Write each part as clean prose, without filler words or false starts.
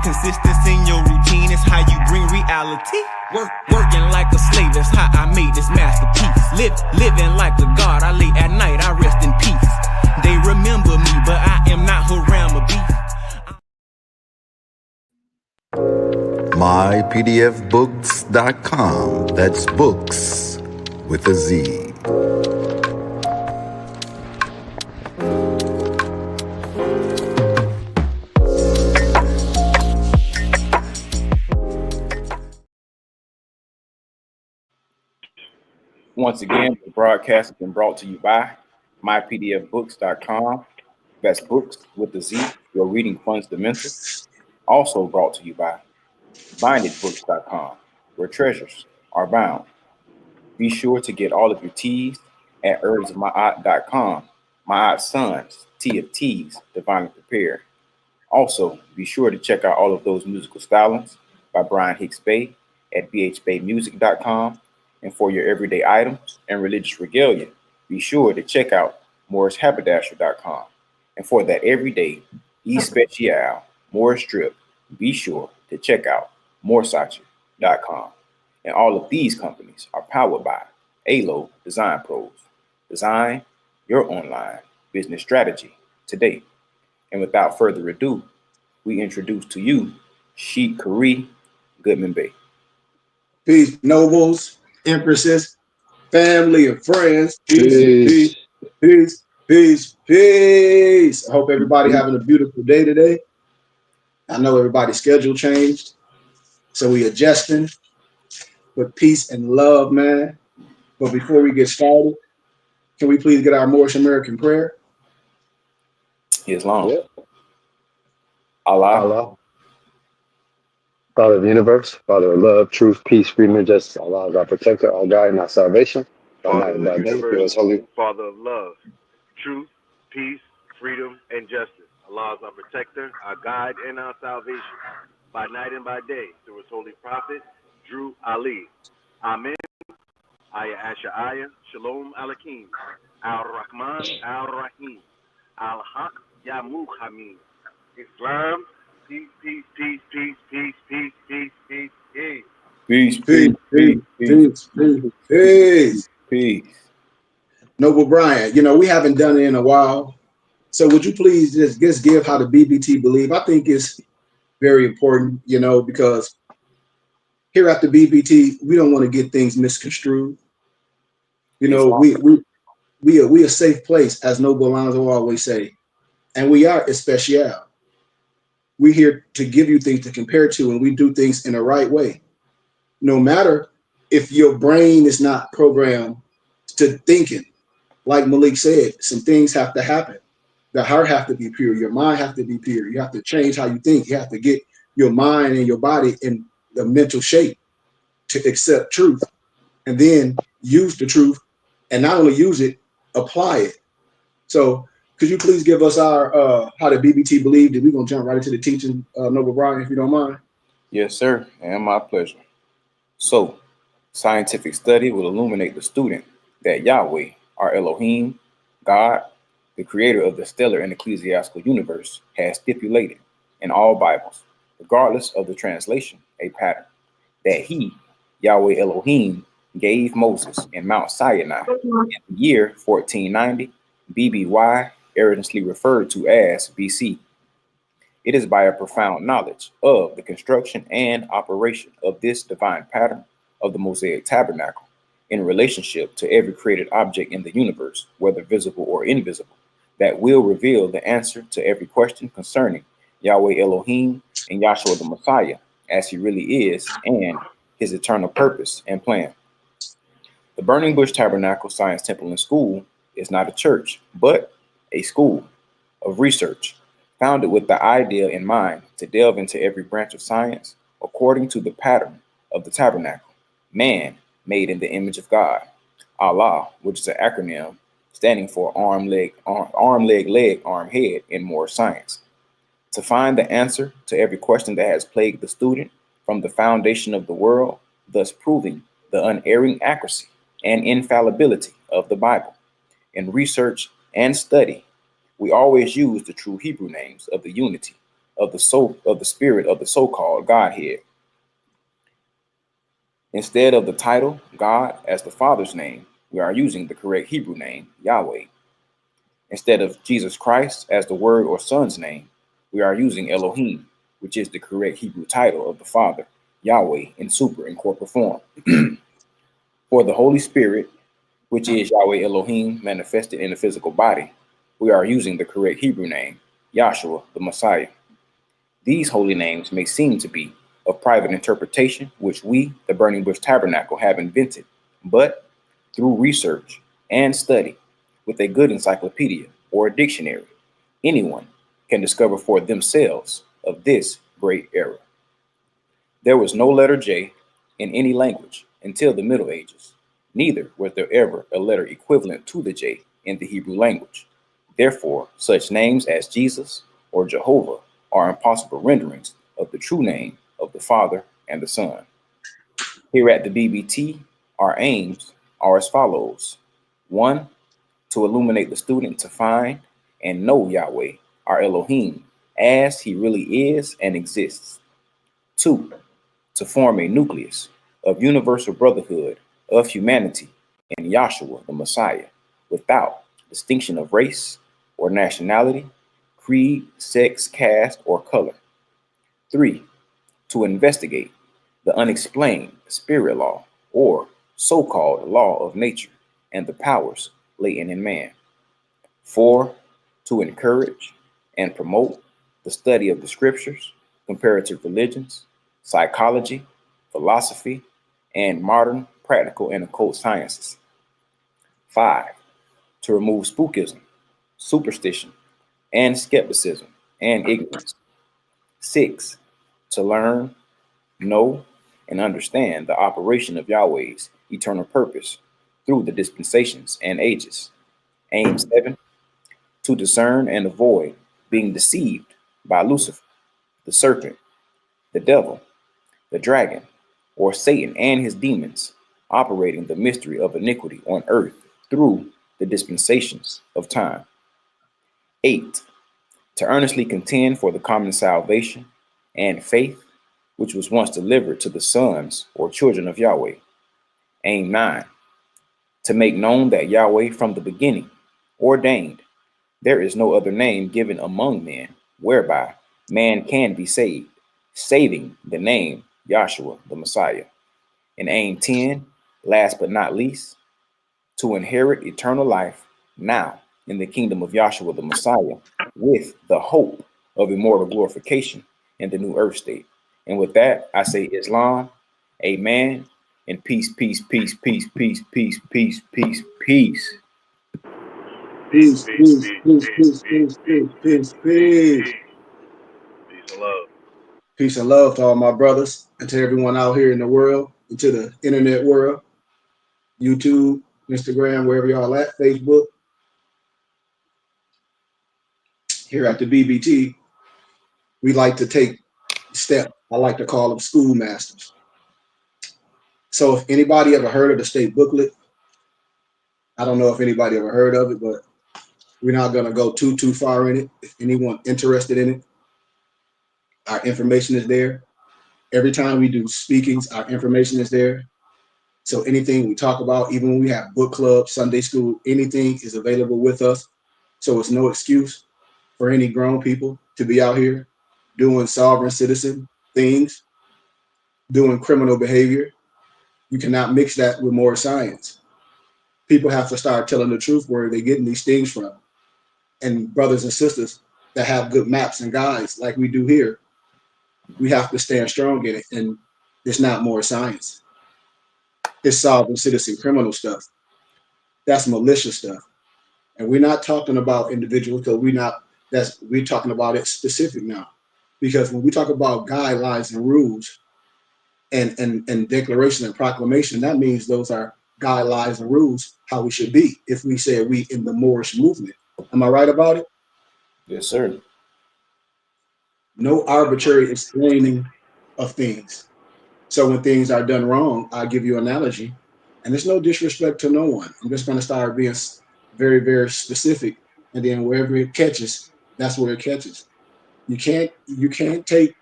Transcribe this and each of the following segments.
Consistency in your routine is how you bring reality. Working like a slave, that's how I made this masterpiece. Living like a god, I lay at night, I rest in peace. They remember me, but I am not Haram Beef. mypdfbooks.com. That's books with a Z. Once again, the broadcast has been brought to you by mypdfbooks.com. That's books with a Z, your reading funds the mental. Also brought to you by bindedbooks.com, where treasures are bound. Be sure to get all of your teas at herbsofmyaunt.com. My Aunt's Sons, Tea of Teas, divinely prepared. Also, be sure to check out all of those musical stylings by Brian Hicks Bay at bhbaymusic.com. And for your everyday items and religious regalia, be sure to check out morrishaberdasher.com. And for that everyday especial Morris drip, be sure to check out morsachi.com. And all of these companies are powered by ALO Design Pros. Design your online business strategy today. And without further ado, we introduce to you Sheik Khari Goodman Bay. Peace, nobles, empresses, family, and friends. Peace, peace, peace, peace. I hope everybody having a beautiful day today. I know everybody's schedule changed, so we adjusting. But peace and love, man. But before we get started, can we please get our Moorish American prayer? Islam. Yep. Allah. Father of the universe, Father of love, truth, peace, freedom, and justice. Allah is our protector, our guide, and our salvation. Father of the universe, Father of love, truth, peace, freedom, and justice. Allah is our protector, our guide, and our salvation. By night and by day, through his holy prophet, Drew Ali. Amen. Aya Asha Aya, Shalom Alakim. Al-Rahman, Al-Rahim. Al-Haq, Ya Muhammad. Islam, peace, peace, peace, peace, peace, peace, peace, peace, peace. Peace, Peace, peace, peace, peace, peace. Peace. Noble Brian, we haven't done it in a while. So would you please just give how the BBT believe? I think it's very important, because here at the BBT, we don't want to get things misconstrued. We a safe place, as Noble Alonzo always say, and we are especial. We're here to give you things to compare to, and we do things in the right way. No matter if your brain is not programmed to thinking, like Malik said, some things have to happen. The heart have to be pure. Your mind have to be pure. You have to change how you think. You have to get your mind and your body in the mental shape to accept truth, and then use the truth, and not only use it, apply it. So could you please give us our how the BBT believed? And we're gonna jump right into the teaching, Noble Brian, if you don't mind. Yes, sir, and my pleasure. So, scientific study will illuminate the student that Yahweh, our Elohim, God, the creator of the stellar and ecclesiastical universe, has stipulated in all Bibles, regardless of the translation, a pattern that he, Yahweh Elohim, gave Moses in Mount Sinai in the year 1490, BBY, erroneously referred to as BC. It is by a profound knowledge of the construction and operation of this divine pattern of the Mosaic tabernacle in relationship to every created object in the universe, whether visible or invisible, that will reveal the answer to every question concerning Yahweh Elohim and Yahshua the Messiah, as he really is, and his eternal purpose and plan. The Burning Bush Tabernacle Science Temple and School is not a church, but a school of research, founded with the idea in mind to delve into every branch of science according to the pattern of the tabernacle, man made in the image of God, Allah, which is an acronym standing for arm, leg, arm, head in more science. To find the answer to every question that has plagued the student from the foundation of the world, thus proving the unerring accuracy and infallibility of the Bible. In research and study, we always use the true Hebrew names of the unity, of the spirit of the so-called Godhead. Instead of the title God as the Father's name, we are using the correct Hebrew name, Yahweh. Instead of Jesus Christ as the Word or Son's name, we are using Elohim, which is the correct Hebrew title of the Father, Yahweh, in super and corporate form. For the Holy Spirit, which is Yahweh Elohim manifested in a physical body, we are using the correct Hebrew name, Yahshua, the Messiah. These holy names may seem to be of private interpretation, which we, the Burning Bush Tabernacle, have invented, but through research and study with a good encyclopedia or a dictionary, anyone can discover for themselves of this great era. There was no letter J in any language until the Middle Ages. Neither was there ever a letter equivalent to the J in the Hebrew language. Therefore, such names as Jesus or Jehovah are impossible renderings of the true name of the Father and the Son. Here at the BBT, our aims are as follows. 1, to illuminate the student to find and know Yahweh, our Elohim, as he really is and exists. 2, to form a nucleus of universal brotherhood of humanity in Yahshua, the Messiah, without distinction of race or nationality, creed, sex, caste, or color. 3, to investigate the unexplained spirit law or so-called law of nature and the powers latent in man. 4, to encourage and promote the study of the scriptures, comparative religions, psychology, philosophy, and modern practical and occult sciences. 5, to remove spookism, superstition, and skepticism and ignorance. 6, to learn, know, and understand the operation of Yahweh's eternal purpose through the dispensations and ages. Aim 7, to discern and avoid being deceived by Lucifer, the serpent, the devil, the dragon, or Satan and his demons, operating the mystery of iniquity on earth through the dispensations of time. 8, to earnestly contend for the common salvation and faith which was once delivered to the sons or children of Yahweh. Aim 9, to make known that Yahweh from the beginning ordained there is no other name given among men whereby man can be saved, saving the name Yahshua, the Messiah. And aim 10, last but not least, to inherit eternal life now in the kingdom of Yahshua, the Messiah, with the hope of immortal glorification in the new earth state. And with that, I say Islam, amen, and peace, peace, peace, peace, peace, peace, peace, peace, peace. Peace, Peace, peace, peace, peace, peace, peace, peace, peace, peace, peace, peace, peace, peace. peace. Peace and love. Peace and love to all my brothers and to everyone out here in the world, and to the internet world, YouTube, Instagram, wherever y'all at, Facebook. Here at the BBT, we like to take steps. I like to call them schoolmasters. So if anybody ever heard of the state booklet, I don't know if anybody ever heard of it, but we're not going to go too far in it. If anyone interested in it, our information is there. Every time we do speakings, our information is there. So anything we talk about, even when we have book club, Sunday school, anything is available with us. So it's no excuse for any grown people to be out here doing sovereign citizen things, doing criminal behavior. You cannot mix that with more science. People have to start telling the truth where they're getting these things from. And brothers and sisters that have good maps and guides like we do here, we have to stand strong in it. And it's not more science. It's sovereign citizen criminal stuff. That's malicious stuff. And we're not talking about individuals because we're talking about it specific now. Because when we talk about guidelines and rules and declaration and proclamation, that means those are guidelines and rules how we should be if we say we in the Moorish movement. Am I right about it? Yes, sir. No arbitrary explaining of things. So when things are done wrong, I give you an analogy, and there's no disrespect to no one. I'm just going to start being very, very specific, and then wherever it catches, that's where it catches. You can't take,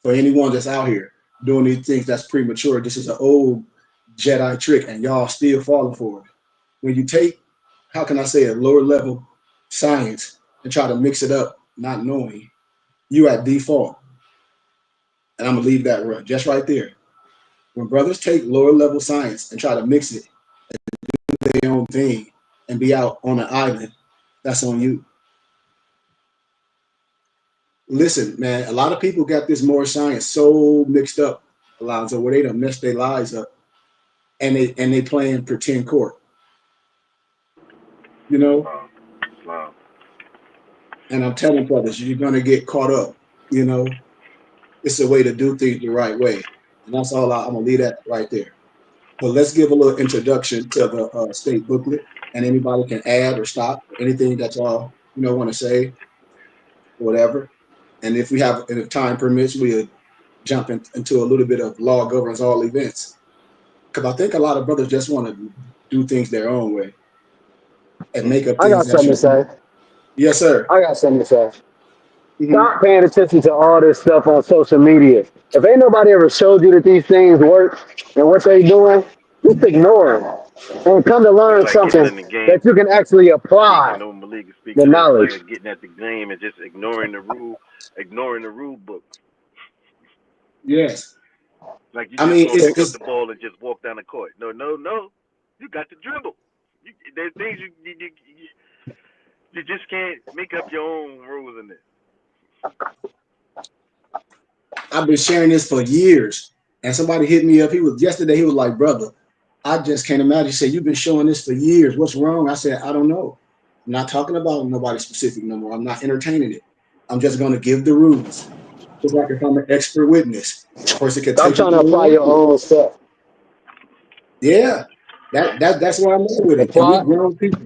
for anyone that's out here doing these things that's premature. This is an old Jedi trick, and y'all still falling for it. When you take, how can I say, a lower level science and try to mix it up, not knowing, you at default. And I'm gonna leave that just right there. When brothers take lower level science and try to mix it, do their own thing, and be out on an island, that's on you. Listen, man, a lot of people got this more science so mixed up, Alonzo, where they done messed their lives up, and they playing pretend court, you know. Islam. Islam. And I'm telling brothers, you're gonna get caught up, you know. It's a way to do things the right way, and that's all. I'm gonna leave that right there. But let's give a little introduction to the state booklet, and anybody can add or stop or anything that y'all want to say, whatever. And if if time permits, we'll jump into a little bit of law governs all events, because I think a lot of brothers just want to do things their own way and make up I got things that something to should be. say. Yes, sir. I got something to say. Hmm. Stop paying attention to all this stuff on social media. If ain't nobody ever showed you that these things work and what they doing, just ignore them and come to It's learn like getting something in the game. that you can actually I apply know Malik can speak the to this. It's knowledge. like getting at the game and just ignoring the rule book. Yes. Like you I just mean, gonna pick up it's the ball and just walk down the court. No, no, no. You got to dribble. There's things you just can't make up your own rules in this. I've been sharing this for years, and somebody hit me up. He was yesterday. He was like, "Brother, I just can't imagine." He said, "You've been showing this for years. What's wrong?" I said, "I don't know. I'm not talking about nobody specific no more. I'm not entertaining it. I'm just going to give the rules. It's like if I'm an expert witness, a person can Stop take it trying to to the apply Lord. your own stuff. Yeah, that's where I'm at with it. And we Apply. grown people.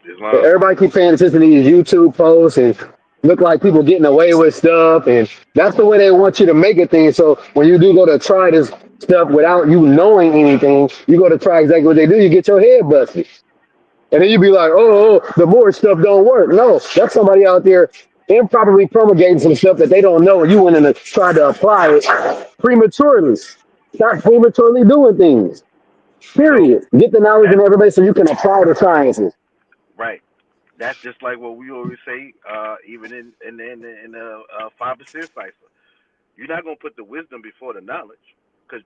Islam. Everybody keep paying attention to these YouTube posts and look like people getting away with stuff, and that's the way they want you to make a thing. So when you do go to try this stuff without you knowing anything, you go to try exactly what they do, you get your head busted. And then you be like, the more stuff don't work. No, that's somebody out there improperly promulgating some stuff that they don't know, and you went in and tried to apply it prematurely. Stop prematurely doing things. So Period. Get the knowledge in that's everybody so you can apply the sciences. right. That's just like what we always say, even in the 5% cipher. You're not gonna put the wisdom before the knowledge, because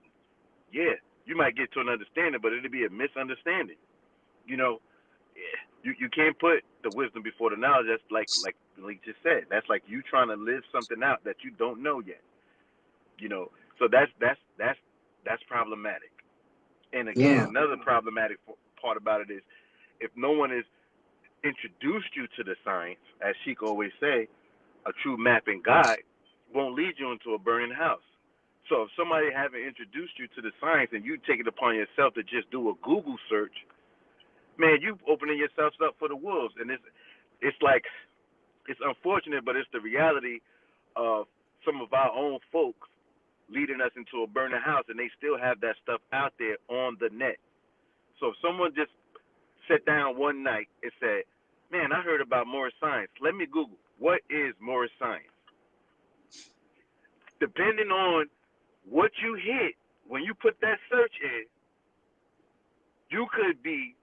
yeah, you might get to an understanding, but it'll be a misunderstanding. You know, you can't put the wisdom before the knowledge. That's like just said. That's like you trying to live something out that you don't know yet. So that's problematic. And again, Yeah, another problematic part about it is if no one has introduced you to the science, as Sheik always say, a true mapping guide won't lead you into a burning house. So if somebody haven't introduced you to the science and you take it upon yourself to just do a Google search, man, you opening yourself up for the wolves. And it's like it's unfortunate, but it's the reality of some of our own folks leading us into a burning house, and they still have that stuff out there on the net. So if someone just sat down one night and said, "Man, I heard about Morris science. Let me Google what is Morris science." Depending on what you hit when you put that search in, you could be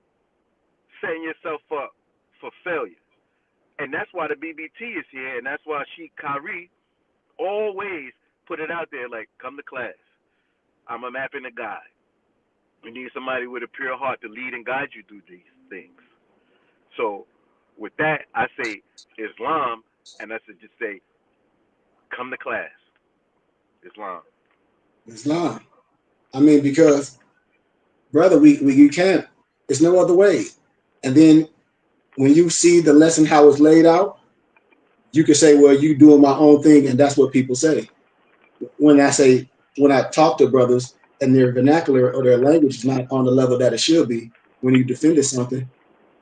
setting yourself up for failure. And that's why the BBT is here, and that's why Sheikh Kari always put it out there like, come to class. I'm a mapping a guide. We need somebody with a pure heart to lead and guide you through these things. So with that, I say Islam, and I should just say, come to class. Islam. it's not. I mean, because brother, we you can't. There's no other way. And then when you see the lesson how it's laid out, you can say, "Well, you doing my own thing," and that's what people say. When I talk to brothers and their vernacular or their language is not on the level that it should be, when you defended something,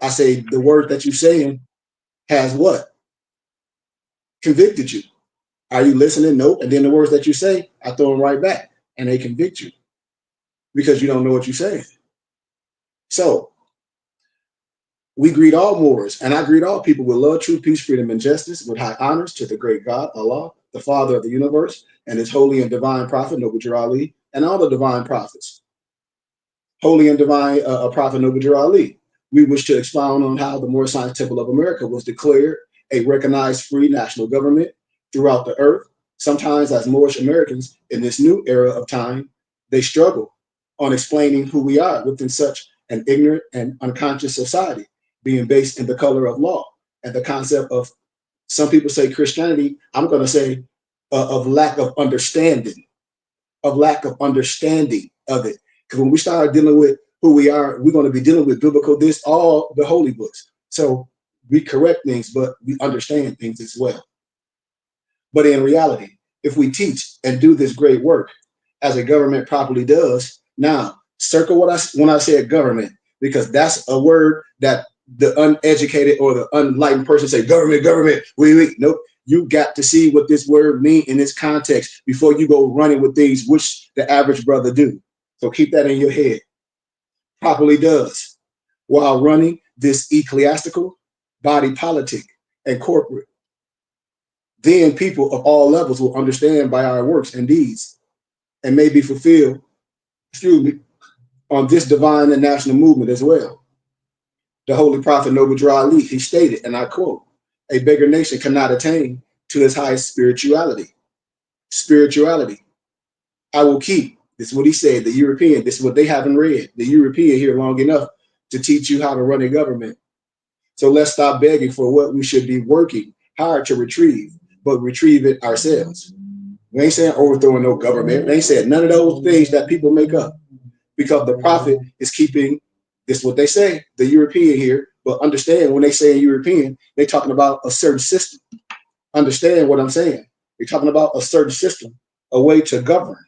I say the word that you're saying has what convicted you. Are you listening? Nope. And then the words that you say, I throw them right back, and they convict you because you don't know what you're saying. So We greet all Moors, and I greet all people with love, truth, peace, freedom, and justice, with high honors to the great God, Allah, the Father of the universe, and his holy and divine prophet, Noble Ali, and all the divine prophets. Holy and divine prophet Noble Ali. We wish to expound on how the Moorish Science Temple of America was declared a recognized free national government throughout the earth. Sometimes as Moorish Americans in this new era of time, they struggle on explaining who we are within such an ignorant and unconscious society, being based in the color of law and the concept of, some people say Christianity, I'm going to say of lack of understanding of it. Because when we start dealing with who we are, we're going to be dealing with biblical, this, all the holy books. So we correct things, but we understand things as well. But in reality, if we teach and do this great work as a government properly does, now circle when I say government, because that's a word that the uneducated or the unenlightened person say, government, wait. Nope. You got to see what this word means in its context before you go running with things which the average brother do. So keep that in your head. Properly does, while running this ecclesiastical body politic and corporate. Then people of all levels will understand by our works and deeds and may be fulfilled, on this divine and national movement as well. The Holy Prophet Noble Ali, he stated, and I quote, "A beggar nation cannot attain to its highest spirituality. I will keep," this is what he said, the European, this is what they haven't read, the European here long enough to teach you how to run a government. So let's stop begging for what we should be working hard to retrieve, but retrieve it ourselves. We ain't saying overthrowing no government. We ain't saying none of those things that people make up, because the prophet is keeping, this is what they say, the European here, but understand when they say European, they're talking about a certain system. Understand what I'm saying. They're talking about a certain system, a way to govern,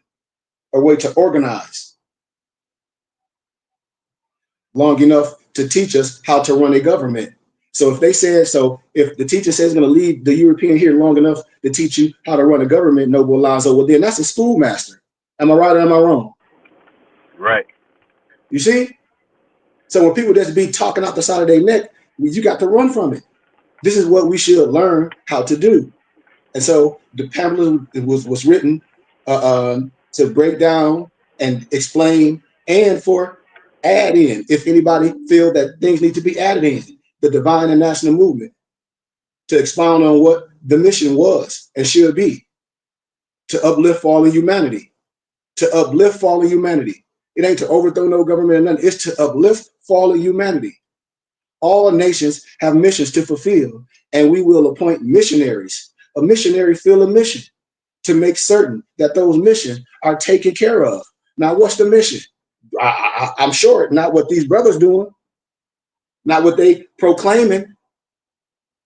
a way to organize, long enough to teach us how to run a government. So if they said, so if the teacher says going to leave the European here long enough to teach you how to run a government, Noble Alonzo, well then that's a schoolmaster. Am I right or am I wrong? Right. You see? So when people just be talking out the side of their neck, you got to run from it. This is what we should learn how to do. And so the pamphlet was written to break down and explain, and for add in, if anybody feel that things need to be added in, the divine and national movement, to expound on what the mission was and should be, to uplift fallen humanity, It ain't to overthrow no government or nothing. It's to uplift fallen humanity. All nations have missions to fulfill, and we will appoint missionaries. A missionary fill a mission to make certain that those missions are taken care of. Now, what's the mission? I'm sure not what these brothers doing, not what they proclaiming.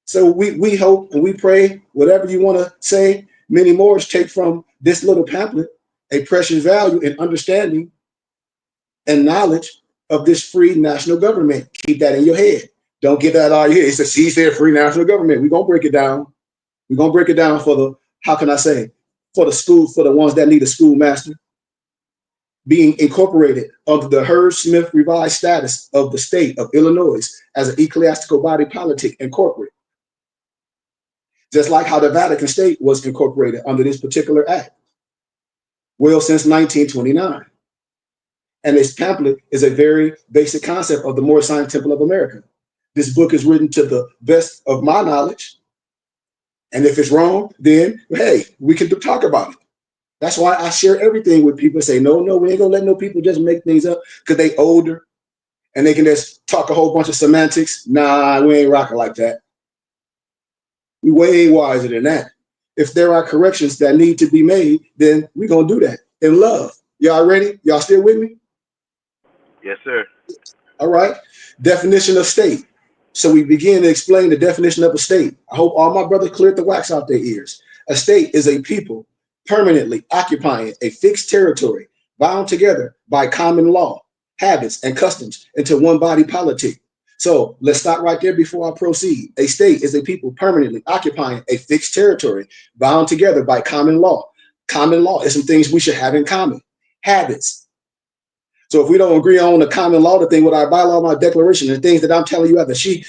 So we hope and we pray, whatever you want to say, many more take from this little pamphlet a precious value in understanding and knowledge of this free national government. Keep that in your head. Don't get that out of your head. It's a she said free national government. We're going to break it down. We're going to break it down for the, how can I say, for the school, for the ones that need a schoolmaster, being incorporated under the Heard Smith revised status of the state of Illinois as an ecclesiastical body politic and corporate. Just like how the Vatican State was incorporated under this particular act. Well, since 1929. And this pamphlet is a very basic concept of the Moorish Science Temple of America. This book is written to the best of my knowledge. And if it's wrong, then, hey, we can talk about it. That's why I share everything with people and say, no, we ain't gonna let no people just make things up because they older and they can just talk a whole bunch of semantics. Nah, we ain't rocking like that. We way wiser than that. If there are corrections that need to be made, then we're gonna do that in love. Y'all ready? Y'all still with me? Yes, sir. All right. Definition of state. So we begin to explain the definition of a state. I hope all my brothers cleared the wax out their ears. A state is a people permanently occupying a fixed territory, bound together by common law, habits, and customs into one body politic. So let's stop right there before I proceed. A state is a people permanently occupying a fixed territory, bound together by common law. Common law is some things we should have in common. Habits. So if we don't agree on the common law, the thing with our bylaw, my declaration, the things that I'm telling you as a sheep,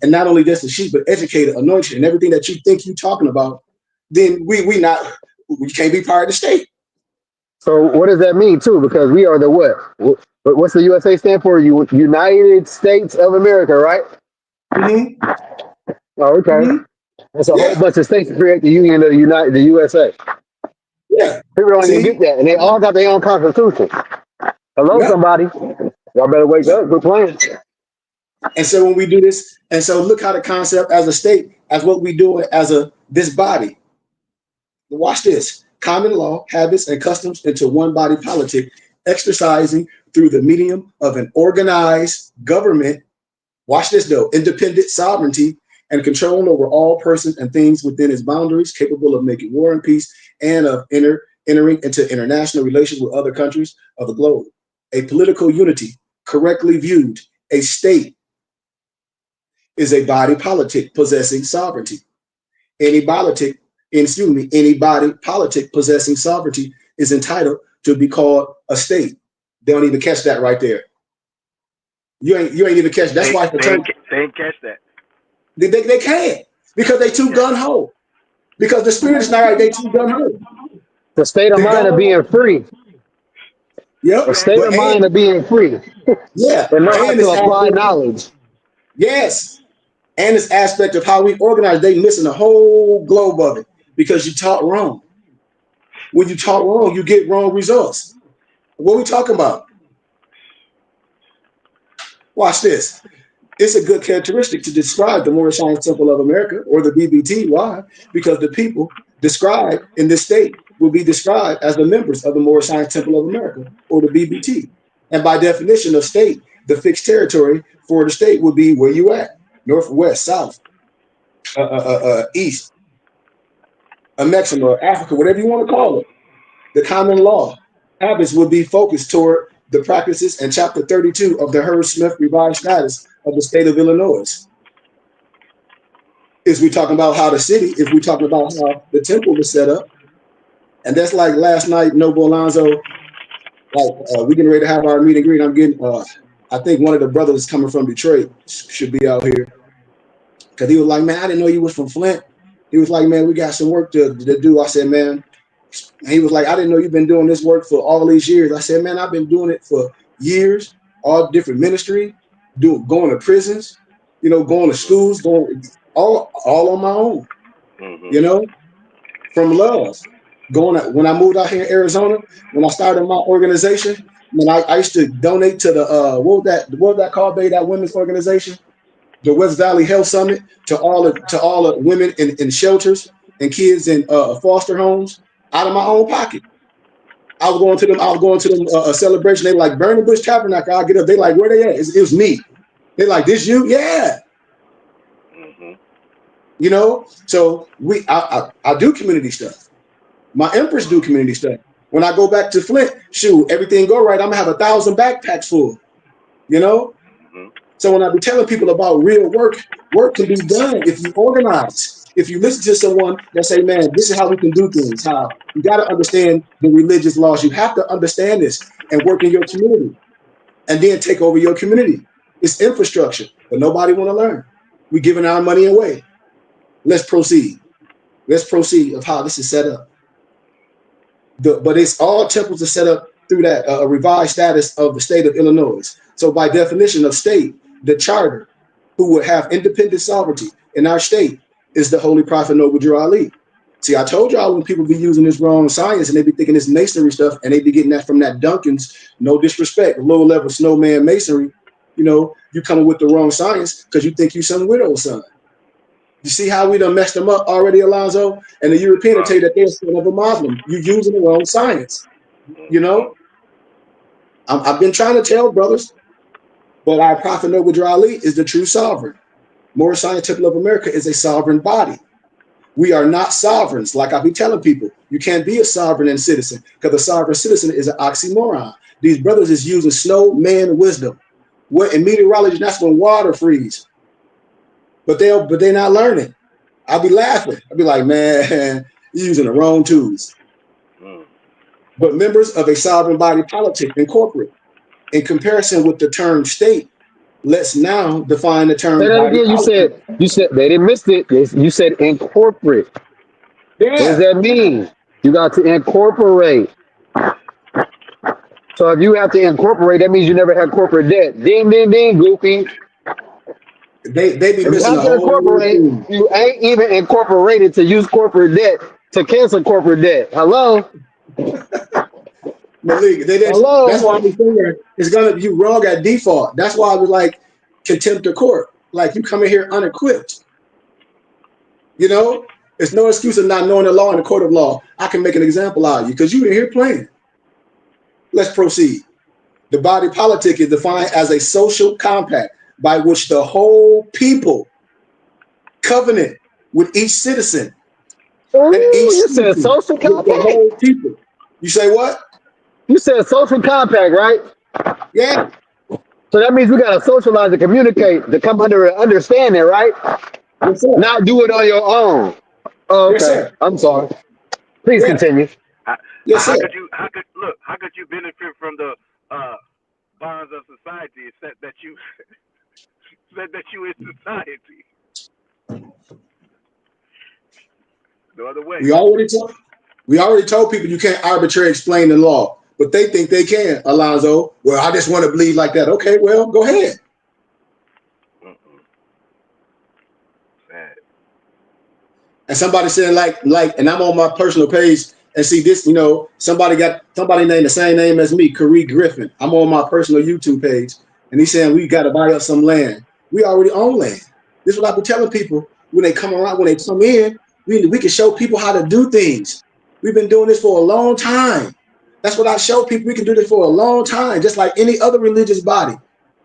and not only just a sheep, but educated, anointed, and everything that you think you're talking about, then we can't be part of the state. So what does that mean too? Because we are the what? What's the USA stand for? United States of America, right? Mm-hmm. Oh, okay. Mm-hmm. That's a whole Yeah. bunch of states to create the Union of the USA. Yeah. People don't even get See? that, and they all got their own constitution. Hello, Yeah. somebody. Y'all better wake up. Quit playing. And so when we do this, and so look how the concept as a state, as what we do as this body. Watch this. Common law, habits, and customs into one body politic, exercising through the medium of an organized government. Watch this though, independent sovereignty and control over all persons and things within its boundaries, capable of making war and peace and of entering into international relations with other countries of the globe. A political unity, correctly viewed, a state is a body politic possessing sovereignty. Any body politic possessing sovereignty is entitled to be called a state. They don't even catch that right there. You ain't even catch. That's why the term they ain't catch that. they can't, because they too gun ho. Because the spirit is not right. They too gun ho. The state of The mind of gun. being free. Yep. A state of But mind of being free. yeah, And know how and to this apply aspect, knowledge. yes, and this aspect of how we organize, they missing the whole globe of it because you taught wrong. When you taught wrong, you get wrong results. What are we talking about? Watch this. It's a good characteristic to describe the Moorish Science Temple of America, or the BBT. Why? Because the people described in this state will be described as the members of the Moorish Science Temple of America, or the BBT. And by definition of state, the fixed territory for the state would be where you at: north, west, south, east, Mexico, Africa, whatever you want to call it. The common law habits would be focused toward the practices in Chapter 32 of the Herbert Smith Revised Status of the state of Illinois. Is we talking about how the city, if we talking about how the temple was set up, and that's like last night, Noble Alonzo, like we getting ready to have our meet and greet. I'm getting, I think one of the brothers coming from Detroit should be out here, because he was like, man, I didn't know you was from Flint. He was like, man, we got some work to do. I said, man, and he was like, I didn't know you've been doing this work for all these years. I said, man, I've been doing it for years, all different ministry, going to prisons, going to schools, going all on my own, from love. When I moved out here in Arizona, when I started my organization, I used to donate to the what was that called, babe, that women's organization, the West Valley Health Summit, to all the women in shelters and kids in foster homes, out of my own pocket. I was going to them a celebration. They like Burning Bush Tabernacle. I get up. They like, where they at? It was me. They like, this you? Yeah. So I do community stuff. My empress do community stuff. When I go back to Flint, shoot, everything go right, I'm gonna have 1,000 backpacks full. So when I be telling people about real work can be done if you organize. If you listen to someone that say, man, this is how we can do things, how you got to understand the religious laws. You have to understand this and work in your community, and then take over your community. It's infrastructure, but nobody want to learn. We're giving our money away. Let's proceed. Let's proceed of how this is set up. But it's all temples are set up through that revised status of the state of Illinois. So by definition of state, the charter, who would have independent sovereignty in our state, is the Holy Prophet Noble Drew Ali. See, I told y'all when people be using this wrong science and they be thinking this masonry stuff, and they be getting that from that Duncan's, no disrespect, low level snowman masonry, you coming with the wrong science because you think you some widow's son. You see how we done messed them up already, Alonzo? And the European will tell you that they're son of a Muslim. You're using the wrong science. I've been trying to tell brothers, but our Prophet Noble Drew Ali is the true sovereign. Moorish Science Temple of America is a sovereign body. We are not sovereigns. Like I be telling people, you can't be a sovereign and citizen, because a sovereign citizen is an oxymoron. These brothers is using snowman wisdom. What in meteorology, that's when water freeze. But they're not learning. I'll be laughing. I'll be like, man, you're using the wrong tools. But members of a sovereign body politic and corporate in comparison with the term state, let's now define the Say term that body again. politic. You said they didn't miss it. You said incorporate. What does Yeah, that mean? You got to incorporate. So if you have to incorporate, that means you never had corporate debt. Ding, ding, ding, goofy. they be If you missing have a to whole incorporate, thing. you ain't even incorporated to use corporate debt to cancel corporate debt. Hello? Malik, that's Hello? why I'm saying it's gonna be wrong at default. That's why I was like contempt of court. Like you come in here unequipped. You know, it's no excuse of not knowing the law in the court of law. I can make an example out of you because you in here playing. Let's proceed. The body politic is defined as a social compact by which the whole people covenant with each citizen and Ooh, each you said citizen social with the compact? whole people. You say what? You said social compact, right? Yeah. So that means we got to socialize and communicate to come under an understanding, right? Yes, sir. Not do it on your own. Oh, Yes, okay. sir. I'm sorry. Please Yeah. continue. How, Yes, how sir. could you? How could look? How could you benefit from the bonds of society, except that you said that you in society? No other way. We already told people you can't arbitrarily explain the law, but they think they can, Alonzo. Well, I just want to believe like that. Okay, well, go ahead. Sad. And somebody said and I'm on my personal page and see this, somebody named the same name as me, Kareem Griffin. I'm on my personal YouTube page, and he's saying we got to buy up some land. We already own land. This is what I be telling people when they come around, when they come in. We can show people how to do things. We've been doing this for a long time. That's what I show people. We can do this for a long time, just like any other religious body.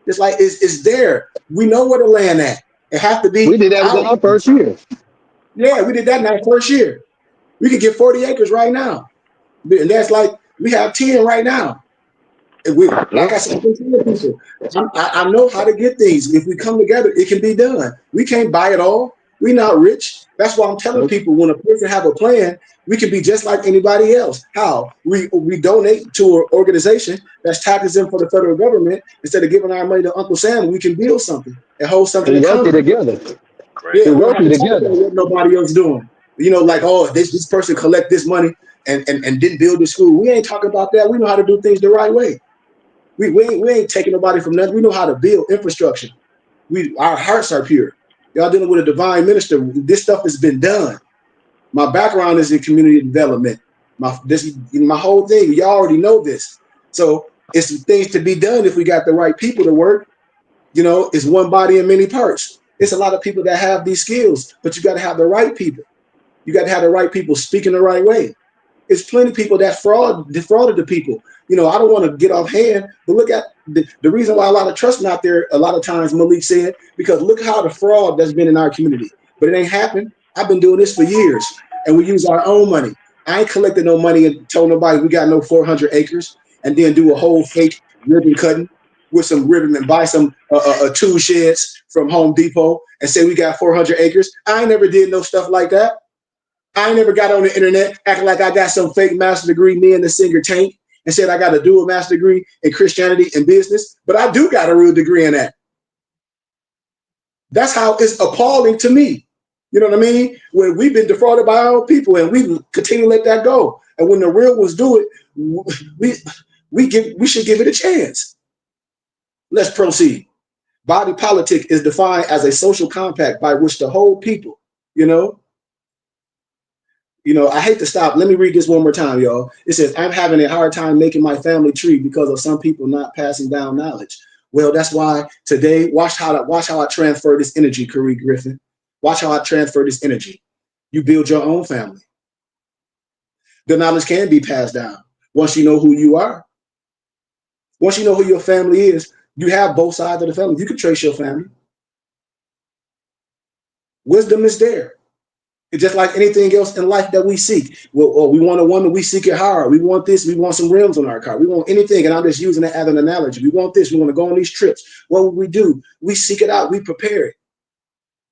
It's like it's there. We know where the land at. It have to be We did that within out. our first year. Yeah, we did that in our first year. We could get 40 acres right now. And that's like, we have 10 right now. And like I said, I've been telling people, I know how to get things. If we come together, it can be done. We can't buy it all. We're not rich. That's why I'm telling people when a person have a plan, we can be just like anybody else. How? We donate to an organization that's taxing for the federal government. Instead of giving our money to Uncle Sam, we can build something and hold something We worked it accountable. together. Right. Yeah, We we don't worked have it to talk about together. what nobody else doing. Like, oh, this person collect this money and didn't build the school. We ain't talking about that. We know how to do things the right way. We ain't taking nobody from nothing. We know how to build infrastructure. Our hearts are pure. Y'all dealing with a divine minister. This stuff has been done. My background is in community development. My whole thing. Y'all already know this. So it's things to be done if we got the right people to work. It's one body in many parts. It's a lot of people that have these skills, but you got to have the right people. You got to have the right people speaking the right way. It's plenty of people that defrauded the people. I don't want to get off hand, but look at the reason why a lot of trust not there. A lot of times, Malik said, because look how the fraud that's been in our community. But it ain't happened. I've been doing this for years, and we use our own money. I ain't collected no money and told nobody we got no 400 acres, and then do a whole fake ribbon cutting with some ribbon and buy some tool sheds from Home Depot and say we got 400 acres. I ain't never did no stuff like that. I ain't never got on the internet acting like I got some fake master degree, me and the singer Tank, and said I got a dual master degree in Christianity and business, but I do got a real degree in that. That's how it's appalling to me. You know what I mean? When we've been defrauded by our own people and we continue to let that go. And when the real ones do it, we should give it a chance. Let's proceed. Body politic is defined as a social compact by which the whole people, I hate to stop. Let me read this one more time, y'all. It says, I'm having a hard time making my family tree because of some people not passing down knowledge. Well, that's why today, watch how I transfer this energy, Kareem Griffin. Watch how I transfer this energy. You build your own family. The knowledge can be passed down once you know who you are. Once you know who your family is, you have both sides of the family. You can trace your family. Wisdom is there. It's just like anything else in life that we seek. Well, we want a woman, we seek it hard. We want this, we want some rims on our car. We want anything, and I'm just using it as an analogy. We want this, we want to go on these trips. What would we do? We seek it out, we prepare it.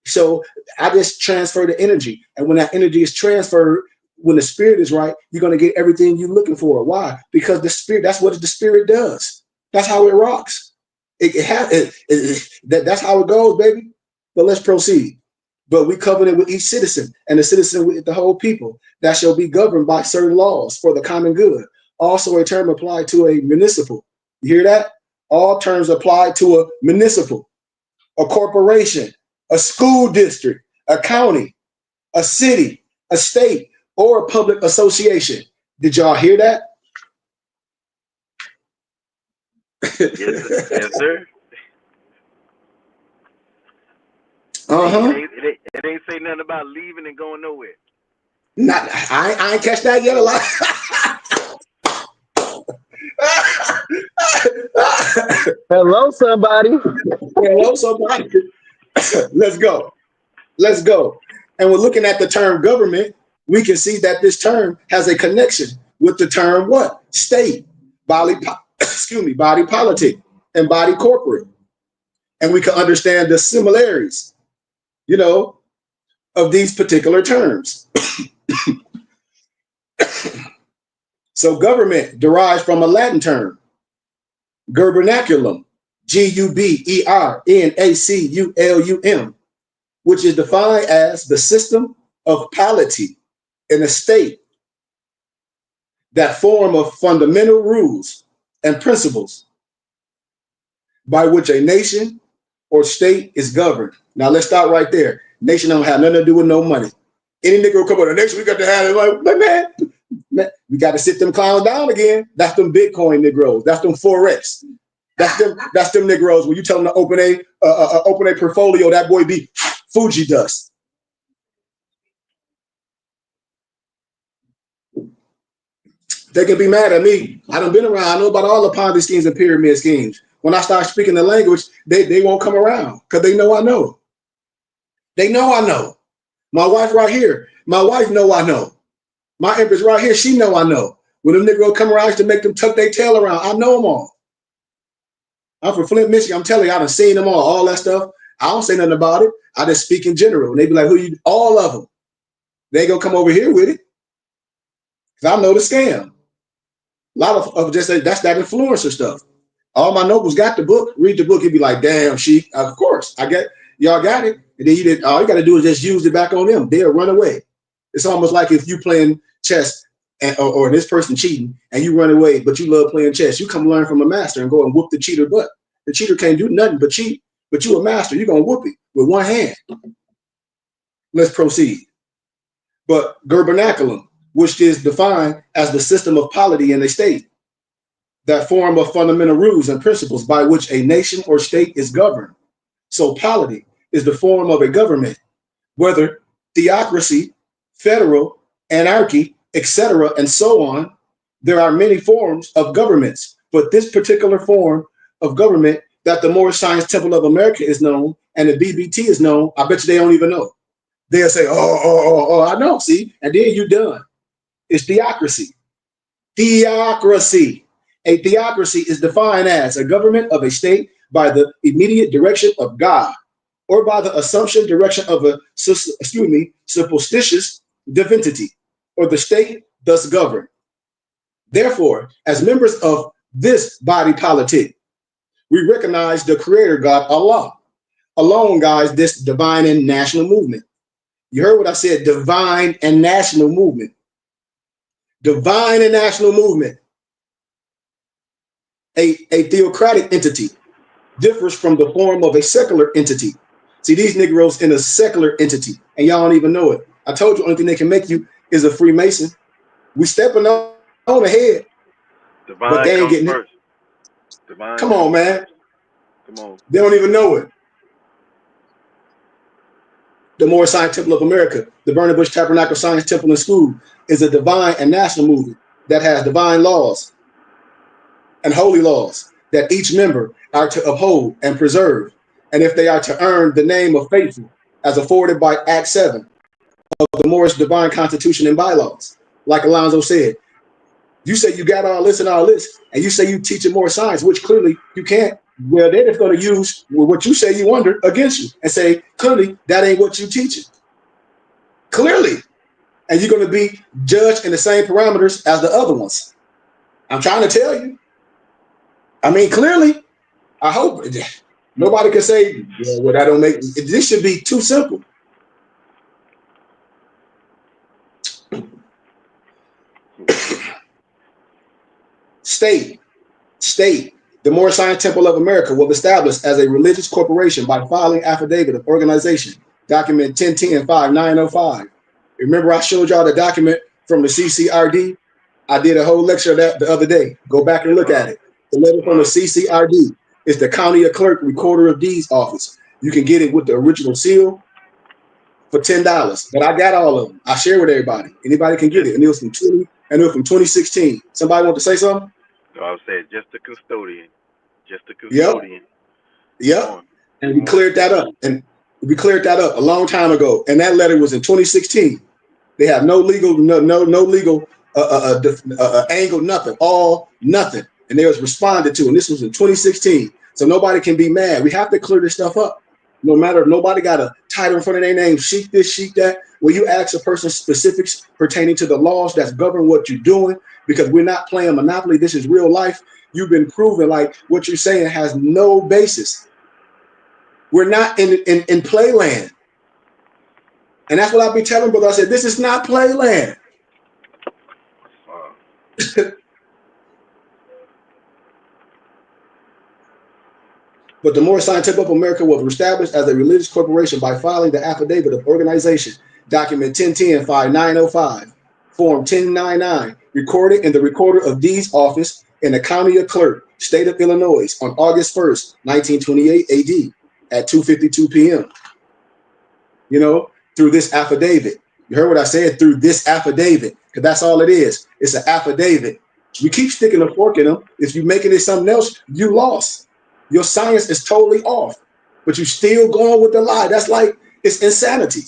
So I just transfer the energy. And when that energy is transferred, when the spirit is right, you're going to get everything you're looking for. Why? Because the spirit, that's what the spirit does. That's how it rocks. That's how it goes, baby. But let's proceed. But we covenant with each citizen, and the citizen with the whole people, that shall be governed by certain laws for the common good. Also, a term applied to a municipal. You hear that? All terms apply to a municipal, a corporation, a school district, a county, a city, a state, or a public association. Did y'all hear that? Yes, sir. It ain't say nothing about leaving and going nowhere. Not, I ain't catch that yet a lot. Hello, somebody. Hello, somebody. Let's go. Let's go. And we're looking at the term government. We can see that this term has a connection with the term what? State, body politic, and body corporate. And we can understand the similarities, you know, of these particular terms. So government derives from a Latin term, gubernaculum, Gubernaculum, which is defined as the system of polity in a state, that form of fundamental rules and principles by which a nation or state is governed. Now let's start right there. Nation don't have nothing to do with no money. Any nigga come on the nation, we got to have it like man, we got to sit them clowns down again. That's them Bitcoin Negroes. That's them Forex. That's them Negroes. When you tell them to open a portfolio, that boy be Fuji dust. They can be mad at me. I done been around. I know about all the Ponzi schemes and pyramid schemes. When I start speaking the language, they won't come around because they know I know. They know I know. My wife right here. My wife know I know. My empress right here. She know I know. When them niggas come around, I used to make them tuck their tail around. I know them all. I'm from Flint, Michigan. I'm telling you, I done seen them all that stuff. I don't say nothing about it. I just speak in general. And they be like, who you? All of them. They ain't gonna come over here with it. Because I know the scam. A lot of just that's that influencer stuff. All my nobles got the book. Read the book. He'd be like, damn, she, of course. I get y'all got it. And then all you got to do is just use it back on them. They'll run away. It's almost like if you playing chess or this person cheating and you run away, but you love playing chess. You come learn from a master and go and whoop the cheater butt. The cheater can't do nothing but cheat, but you a master. You're going to whoop it with one hand. Let's proceed. But gubernaculum, which is defined as the system of polity in a state, that form of fundamental rules and principles by which a nation or state is governed. So polity is the form of a government, whether theocracy, federal, anarchy, etc., and so on. There are many forms of governments, but this particular form of government that the Moorish Science Temple of America is known and the BBT is known, I bet you they don't even know. They'll say, oh, I know, see, and then you're done. It's theocracy. Theocracy. A theocracy is defined as a government of a state by the immediate direction of God or by the assumption direction of a supposititious divinity, or the state thus governed. Therefore, as members of this body politic, we recognize the creator God, Allah, alone guides this divine and national movement. You heard what I said, divine and national movement. Divine and national movement. A theocratic entity differs from the form of a secular entity. See, these Negroes in a secular entity, and y'all don't even know it. I told you, only thing they can make you is a Freemason. We stepping on ahead, Divine but they ain't getting first. it. Divine Come on, man. Come on. They don't even know it. The Moorish Science Temple of America, the Burning Bush Tabernacle Science Temple and School, is a divine and national movement that has divine laws and holy laws that each member are to uphold and preserve, and if they are to earn the name of faithful, as afforded by Act 7 of the Moorish Divine Constitution and Bylaws. Like Alonzo said, you say you got all this and all this, and you say you teaching more science, which clearly you can't. Well, they're just going to use what you say you under against you and say, clearly, that ain't what you teaching. Clearly. And you're going to be judged in the same parameters as the other ones. I'm trying to tell you. I mean, clearly, I hope nobody can say, well, that don't make, this should be too simple. State, the Moorish Science Temple of America was established as a religious corporation by filing affidavit of organization, document 1010-5905. Remember I showed y'all the document from the CCRD? I did a whole lecture of that the other day. Go back and look at it. The letter from the CCRD is the County Clerk Recorder of Deeds office. You can get it with the original seal for $10. But I got all of them. I share with everybody. Anybody can get it. And it was from 2016. Somebody want to say something? No, I was saying just the custodian. Just the custodian. Yep. And we cleared that up. And we cleared that up a long time ago. And that letter was in 2016. They have no legal, no legal angle, nothing, all nothing. And they was responded to. And this was in 2016. So nobody can be mad. We have to clear this stuff up. No matter if nobody got a title in front of their name, sheet this, sheet that. When you ask a person specifics pertaining to the laws that's govern what you're doing, because we're not playing Monopoly, this is real life. You've been proven like what you're saying has no basis. We're not in playland. And that's what I've been telling brother. I said, this is not playland. But the Moorish Science Temple of America was established as a religious corporation by filing the affidavit of organization, document 1010-5905, form 1099, recorded in the Recorder of Deeds office in the County Clerk, State of Illinois, on August 1st, 1928 AD, at 2:52 p.m. You know, through this affidavit. You heard what I said? Through this affidavit, because that's all it is. It's an affidavit. We keep sticking a fork in them. If you're making it something else, you lost. Your science is totally off, but you still going with the lie. That's like, it's insanity.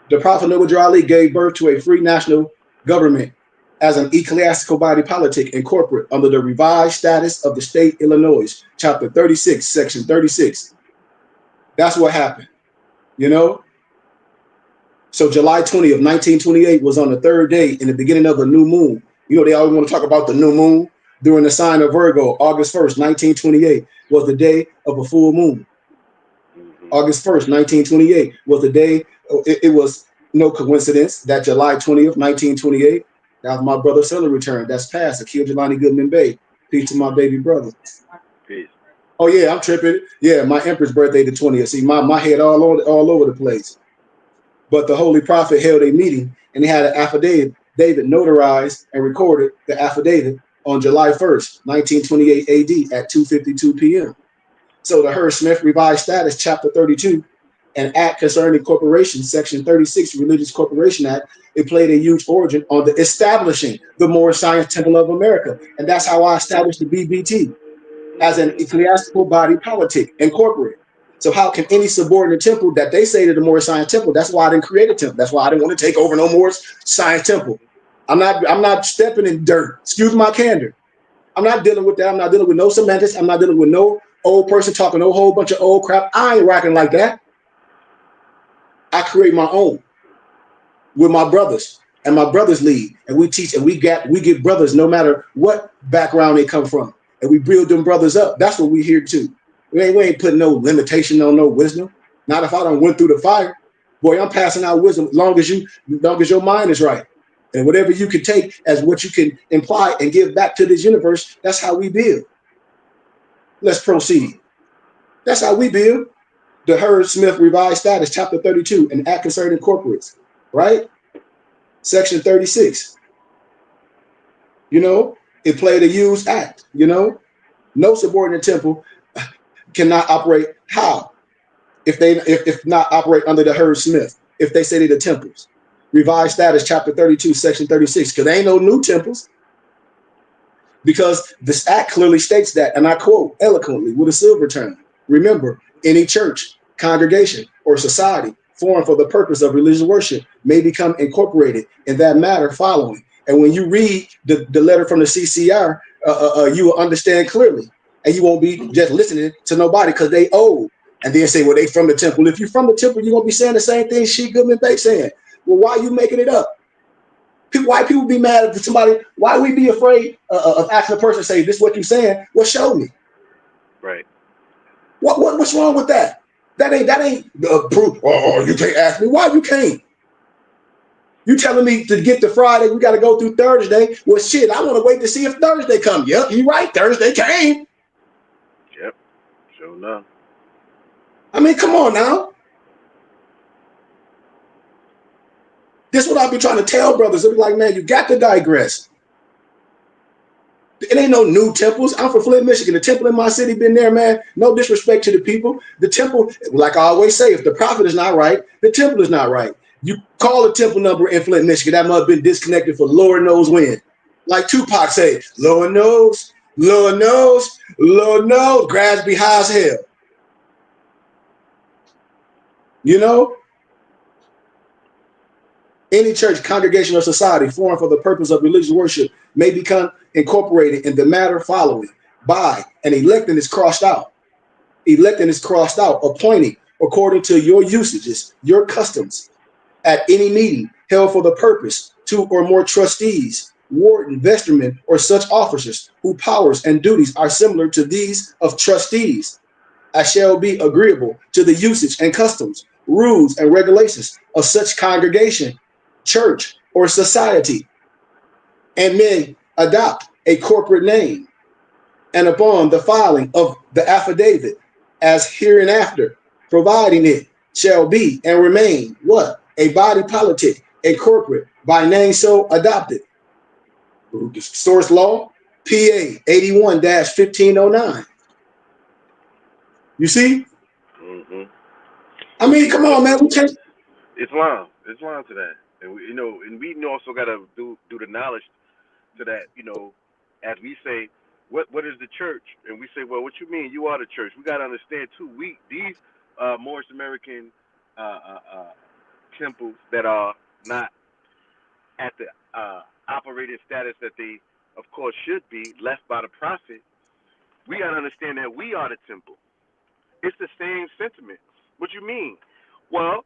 The Prophet Noble Ali gave birth to a free national government as an ecclesiastical body politic and corporate under the revised status of the state Illinois, chapter 36, section 36. That's what happened, you know? So July 20 of 1928 was on the third day in the beginning of a new moon. You know, they always want to talk about the new moon. During the sign of Virgo, August 1st, 1928 was the day of a full moon. August 1st, 1928 was the day, it was no coincidence that July 20th, 1928, that was my brother's son return. That's past, Akil Jelani Goodman Bay. Peace to my baby brother. Peace. Oh yeah, I'm tripping. Yeah, my empress birthday the 20th. See, my head all over the place. But the Holy Prophet held a meeting and they had an affidavit, David notarized and recorded the affidavit on July 1st, 1928 AD at 2:52 p.m. So the Hearst Smith Revised Status, Chapter 32, and Act Concerning Corporations, Section 36, Religious Corporation Act, it played a huge origin on the establishing the Moorish Science Temple of America. And that's how I established the BBT as an ecclesiastical body politic and corporate. So how can any subordinate temple that they say to the Moorish Science Temple, that's why I didn't create a temple. That's why I didn't want to take over no Moorish Science Temple. I'm not stepping in dirt. Excuse my candor. I'm not dealing with that. I'm not dealing with no semantics. I'm not dealing with no old person talking no whole bunch of old crap. I ain't rocking like that. I create my own with my brothers, and my brothers lead, and we teach, and we get brothers no matter what background they come from, and we build them brothers up. That's what we here too. We ain't putting no limitation on no wisdom. Not if I don't went through the fire. Boy, I'm passing out wisdom as long as your mind is right. And whatever you can take as what you can imply and give back to this universe, that's how we build. Let's proceed. That's how we build. The Hearst Smith Revised Status, Chapter 32, and Act Concerning Corporates, right? Section 36. You know, it played a used act, you know? No subordinate temple cannot operate how? If not operate under the Hearst Smith, if they say they're the temples. Revised Status, Chapter 32, Section 36, because there ain't no new temples. Because this act clearly states that, and I quote eloquently with a silver term. Remember, any church, congregation, or society formed for the purpose of religious worship may become incorporated in that matter following. And when you read the letter from the CCR, you will understand clearly. And you won't be just listening to nobody because they old. And then say, well, they from the temple. If you're from the temple, you're going to be saying the same thing She Goodman Bay saying. Well, why are you making it up? Why people be mad at somebody? Why we be afraid of asking a person, say, this is what you saying? Well, show me. Right. What's wrong with that? That ain't proof. Oh, you can't ask me. Why you can't? You telling me to get to Friday, we got to go through Thursday. Well, shit, I want to wait to see if Thursday come. Yep, you right. Thursday came. Yep. Sure enough. I mean, come on now. This is what I be trying to tell brothers. They be like, man, you got to digress. It ain't no new temples. I'm from Flint, Michigan. The temple in my city been there, man. No disrespect to the people. The temple, like I always say, if the prophet is not right, the temple is not right. You call the temple number in Flint, Michigan, that must have been disconnected for Lord knows when. Like Tupac say, Lord knows, Lord knows, Lord knows, grass be high as hell. You know? Any church, congregation, or society formed for the purpose of religious worship may become incorporated in the matter following by an electing is crossed out. Electing is crossed out, appointing according to your usages, your customs, at any meeting held for the purpose, 2 or more trustees, warden, vestrymen, or such officers whose powers and duties are similar to these of trustees, as shall be agreeable to the usage and customs, rules, and regulations of such congregation, church, or society, and may adopt a corporate name, and upon the filing of the affidavit as hereinafter, providing it shall be and remain what? A body politic, a corporate by name so adopted. Source law, PA 81-1509. You see? Mm-hmm. I mean, come on, man. We can't. Islam to that, and we, and we also got to do the knowledge to that. As we say, what is the church? And we say, well, what you mean? You are the church. We got to understand too. These Moorish American temples that are not at the operating status that they, of course, should be left by the prophet. We got to understand that we are the temple. It's the same sentiment. What you mean? Well,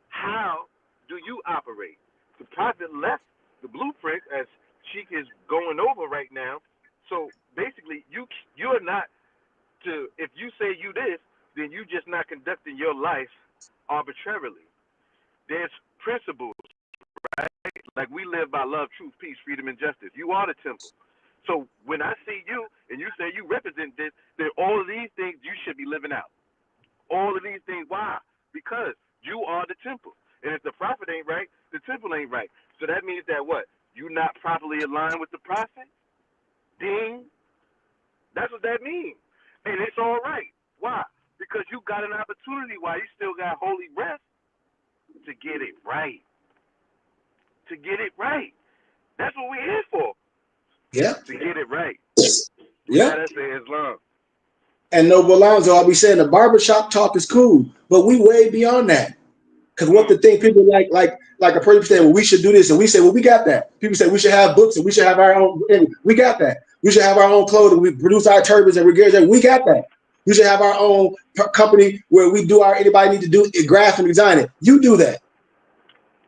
how do you operate? The prophet left the blueprint, as Sheikh is going over right now. So basically, you're not to. If you say you this, then you just not conducting your life arbitrarily. There's principles, right? Like we live by love, truth, peace, freedom, and justice. You are the temple. So when I see you and you say you represent this, then all of these things you should be living out. All of these things. Why? Because you are the temple. And if the prophet ain't right, the temple ain't right. So that means that what? You not properly aligned with the prophet? Ding. That's what that means. And it's all right. Why? Because you got an opportunity while you still got holy breath to get it right. To get it right. That's what we're here for. Yeah. To get it right. Yeah. That's the Islam. And Noble Alonzo, I'll be saying the barbershop talk is cool, but we way beyond that. Because what the thing people like a person say, well, we should do this, and we say, well, we got that. People say we should have books and we should have our own. We got that. We should have our own clothing. We produce our turbans and regurgitate. We got that. We should have our own company where we do our anybody need to do it, graph and design it. You do that.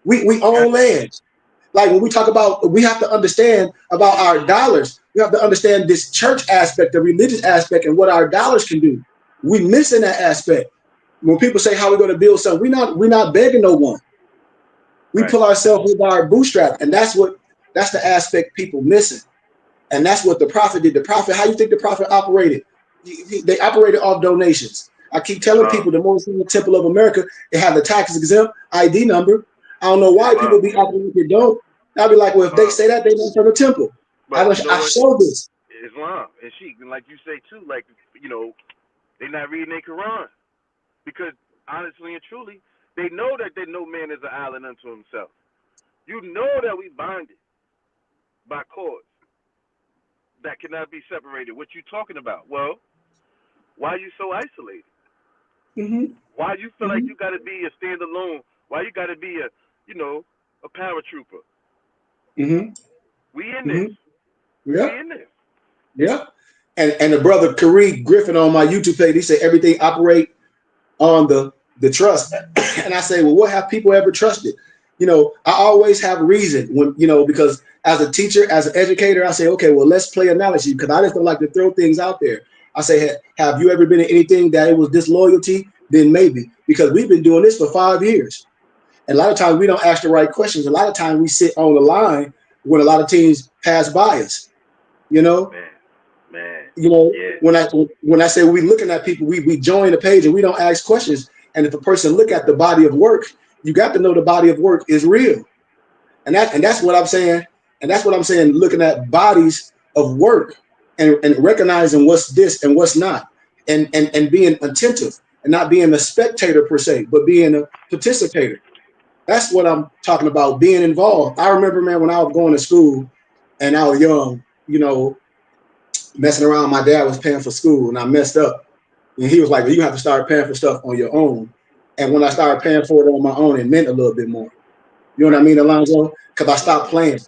We own land. Like when we talk about, we have to understand about our dollars. We have to understand this church aspect, the religious aspect, and what our dollars can do. We missing that aspect. When people say how we're going to build something, we're not begging no one. We pull ourselves with our bootstrap, and that's the aspect people missing. And that's what the prophet did. The prophet, how you think the prophet operated? They operated off donations. I keep telling people the Most Holy Temple of America, it had the tax exempt ID number. I don't know why people be operating if they don't. I'll be like, well, if they say that, they don't from the temple. I showed this. Islam and Sheikh, and like you say too, like they're not reading their Quran. Because honestly and truly, they know that no man is an island unto himself. You know that we bonded by cords that cannot be separated. What you talking about? Well, why are you so isolated? Mm-hmm. Why you feel like you got to be a standalone? Why you got to be a paratrooper? Mm-hmm. We in this. Yeah. We in this. Yeah. And the brother Kareem Griffin on my YouTube page, he said everything operate on the trust. And I say, well, what have people ever trusted? You know, I always have reason when, because as a teacher, as an educator, I say, okay, well, let's play analogy, because I just don't like to throw things out there. I say, have you ever been in anything that it was disloyalty? Then maybe, because we've been doing this for 5 years. And a lot of times we don't ask the right questions. A lot of times we sit on the line when a lot of teams pass by us, you know? Man. Yeah. When I say we looking at people, we join the page and we don't ask questions. And if a person look at the body of work, you got to know the body of work is real. And that's what I'm saying. And that's what I'm saying, looking at bodies of work and recognizing what's this and what's not, and being attentive and not being a spectator per se, but being a participator. That's what I'm talking about, being involved. I remember, man, when I was going to school and I was young, messing around. My dad was paying for school and I messed up. And he was like, well, you have to start paying for stuff on your own. And when I started paying for it on my own, it meant a little bit more. You know what I mean, Alonzo? Because I stopped playing,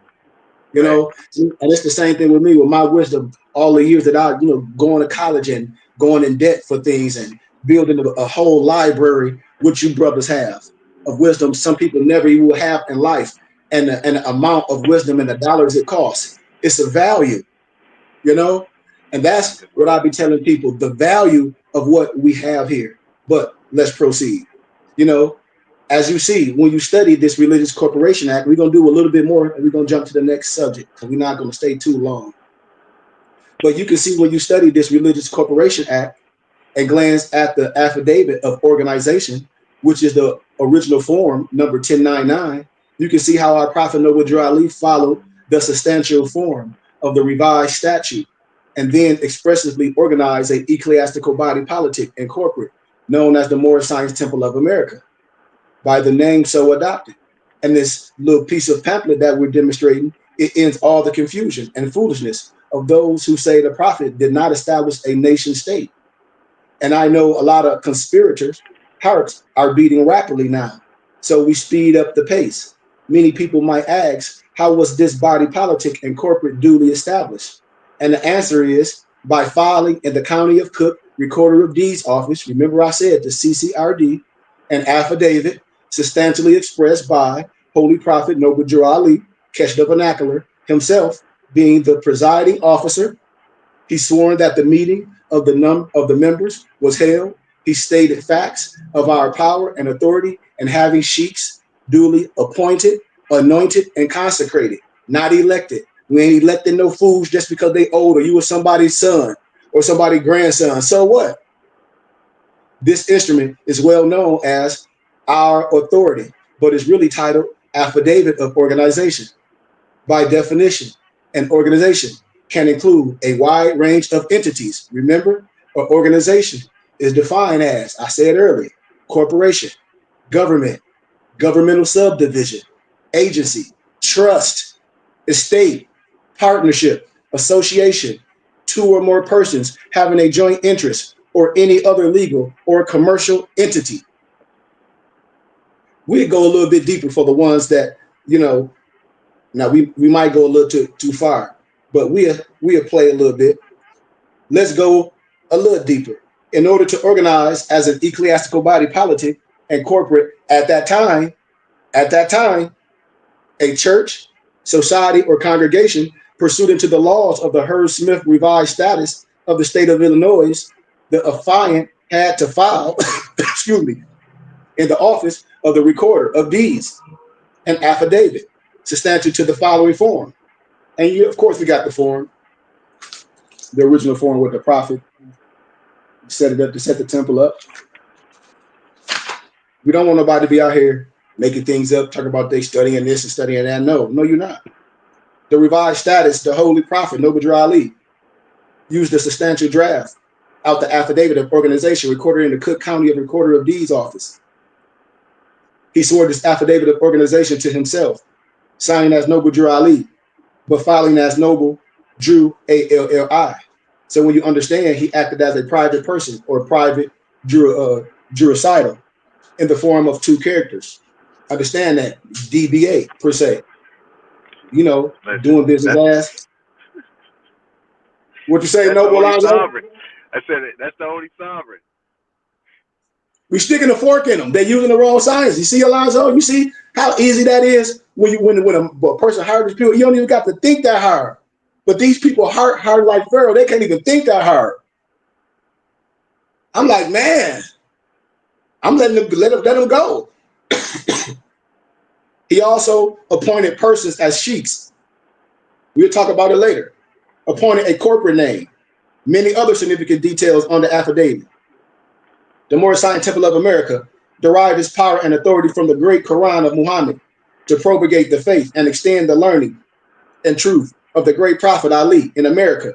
And it's the same thing with me, with my wisdom, all the years that I, going to college and going in debt for things and building a whole library, which you brothers have, of wisdom some people never even will have in life. And the amount of wisdom and the dollars it costs. It's a value, And that's what I be telling people, the value of what we have here. But let's proceed. As you see, when you study this Religious Corporation Act, we're going to do a little bit more and we're going to jump to the next subject because we're not going to stay too long. But you can see when you study this Religious Corporation Act and glance at the affidavit of organization, which is the original form, number 1099, you can see how our Prophet Noble Drew Ali followed the substantial form of the revised statute and then expressively organized an ecclesiastical body politic and corporate known as the Moorish Science Temple of America, by the name so adopted. And this little piece of pamphlet that we're demonstrating, it ends all the confusion and foolishness of those who say the prophet did not establish a nation state. And I know a lot of conspirators' hearts are beating rapidly now. So we speed up the pace. Many people might ask, how was this body politic and corporate duly established? And the answer is by filing in the County of Cook Recorder of Deeds office. Remember I said the CCRD, an affidavit substantially expressed by Holy Prophet Noble Drew Ali, catch the vernacular, himself being the presiding officer. He sworn that the meeting of the members was held. He stated facts of our power and authority and having sheiks duly appointed, anointed, and consecrated, not elected. We ain't electing no fools just because they old or you were somebody's son or somebody's grandson. So what? This instrument is well known as our authority, but it's really titled Affidavit of Organization. By definition, an organization can include a wide range of entities. Remember, an organization is defined as, I said earlier, corporation, government, governmental subdivision, agency, trust, estate, partnership, association, two or more persons having a joint interest, or any other legal or commercial entity. We go a little bit deeper for the ones that, now we might go a little too far, but we'll play a little bit. Let's go a little deeper. In order to organize as an ecclesiastical body politic and corporate at that time, a church, society, or congregation pursuant to the laws of the Heard Smith revised status of the state of Illinois, the affiant had to file, in the office of the recorder of deeds, an affidavit substantial to the following form. And of course, we got the form, the original form with the prophet set it up to set the temple up. We don't want nobody to be out here making things up, talking about they studying this and studying that. No, you're not. The revised status, the Holy Prophet Noble Drew Ali used a substantial draft out the affidavit of organization recorded in the Cook County Recorder of Deeds office. He swore this affidavit of organization to himself, signing as Noble Drew Ali, but filing as Noble Drew ALLI. So when you understand, he acted as a private person or a private juricidal in the form of two characters. Understand that, DBA per se. Doing business as. What you say, Noble Alonzo? I said it. That's the only sovereign. We sticking a fork in them. They're using the wrong science. You see, Alonzo? You see how easy that is when a person hires people. You don't even got to think that hard. But these people hard like Pharaoh. They can't even think that hard. I'm like, man, I'm letting them let them go. He also appointed persons as sheiks. We'll talk about it later. Appointed a corporate name. Many other significant details on the affidavit. The Moorish Temple of America derived its power and authority from the great Quran of Muhammad to propagate the faith and extend the learning and truth of the great prophet Ali in America.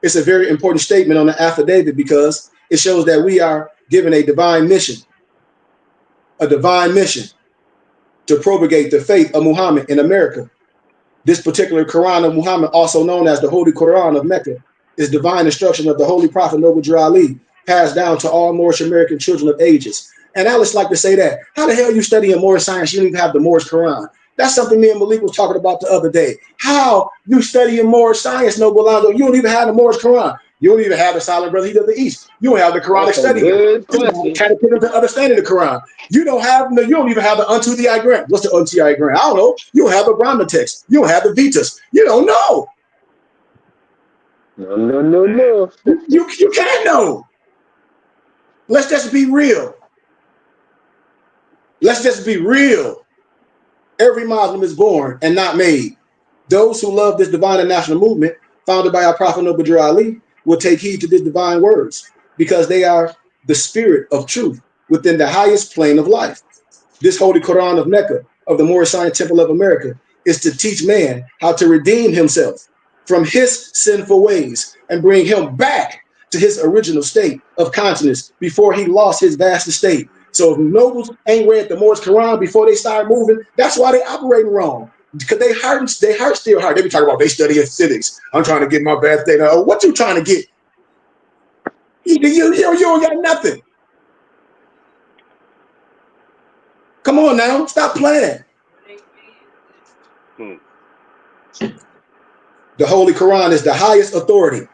It's a very important statement on the affidavit because it shows that we are given a divine mission to propagate the faith of Muhammad in America. This particular Quran of Muhammad, also known as the Holy Quran of Mecca, is divine instruction of the Holy Prophet Noble Drew Ali, passed down to all Moorish American children of ages. And I just like to say that. How the hell you studying Moorish science? You don't even have the Moorish Quran. That's something me and Malik was talking about the other day. How you studying Moorish science, Noble Alonzo? You don't even have the Moorish Quran. You don't even have the Silent Brotherhood of the East. You don't have the Quranic study. You trying to get them to understanding the Quran. You don't even have the Unto Thee I Grant. What's the Unto Thee I Grant? I don't know. You don't have the Brahma text. You don't have the Vetus. You don't know. No. You can't know. Let's just be real. Let's just be real. Every Muslim is born and not made. Those who love this divine and national movement, founded by our Prophet Noble Drew Ali, will take heed to these divine words because they are the spirit of truth within the highest plane of life. This Holy Quran of Mecca, of the Moorish Temple of America, is to teach man how to redeem himself from his sinful ways and bring him back to his original state of consciousness before he lost his vast estate. So if nobles ain't read the Moorish Quran before they start moving, that's why they operating wrong. Because they heart still hard. They be talking about they study aesthetics. I'm trying to get my bad thing. Oh, what you trying to get? You don't got nothing. Come on now, stop playing. The Holy Quran is the highest authority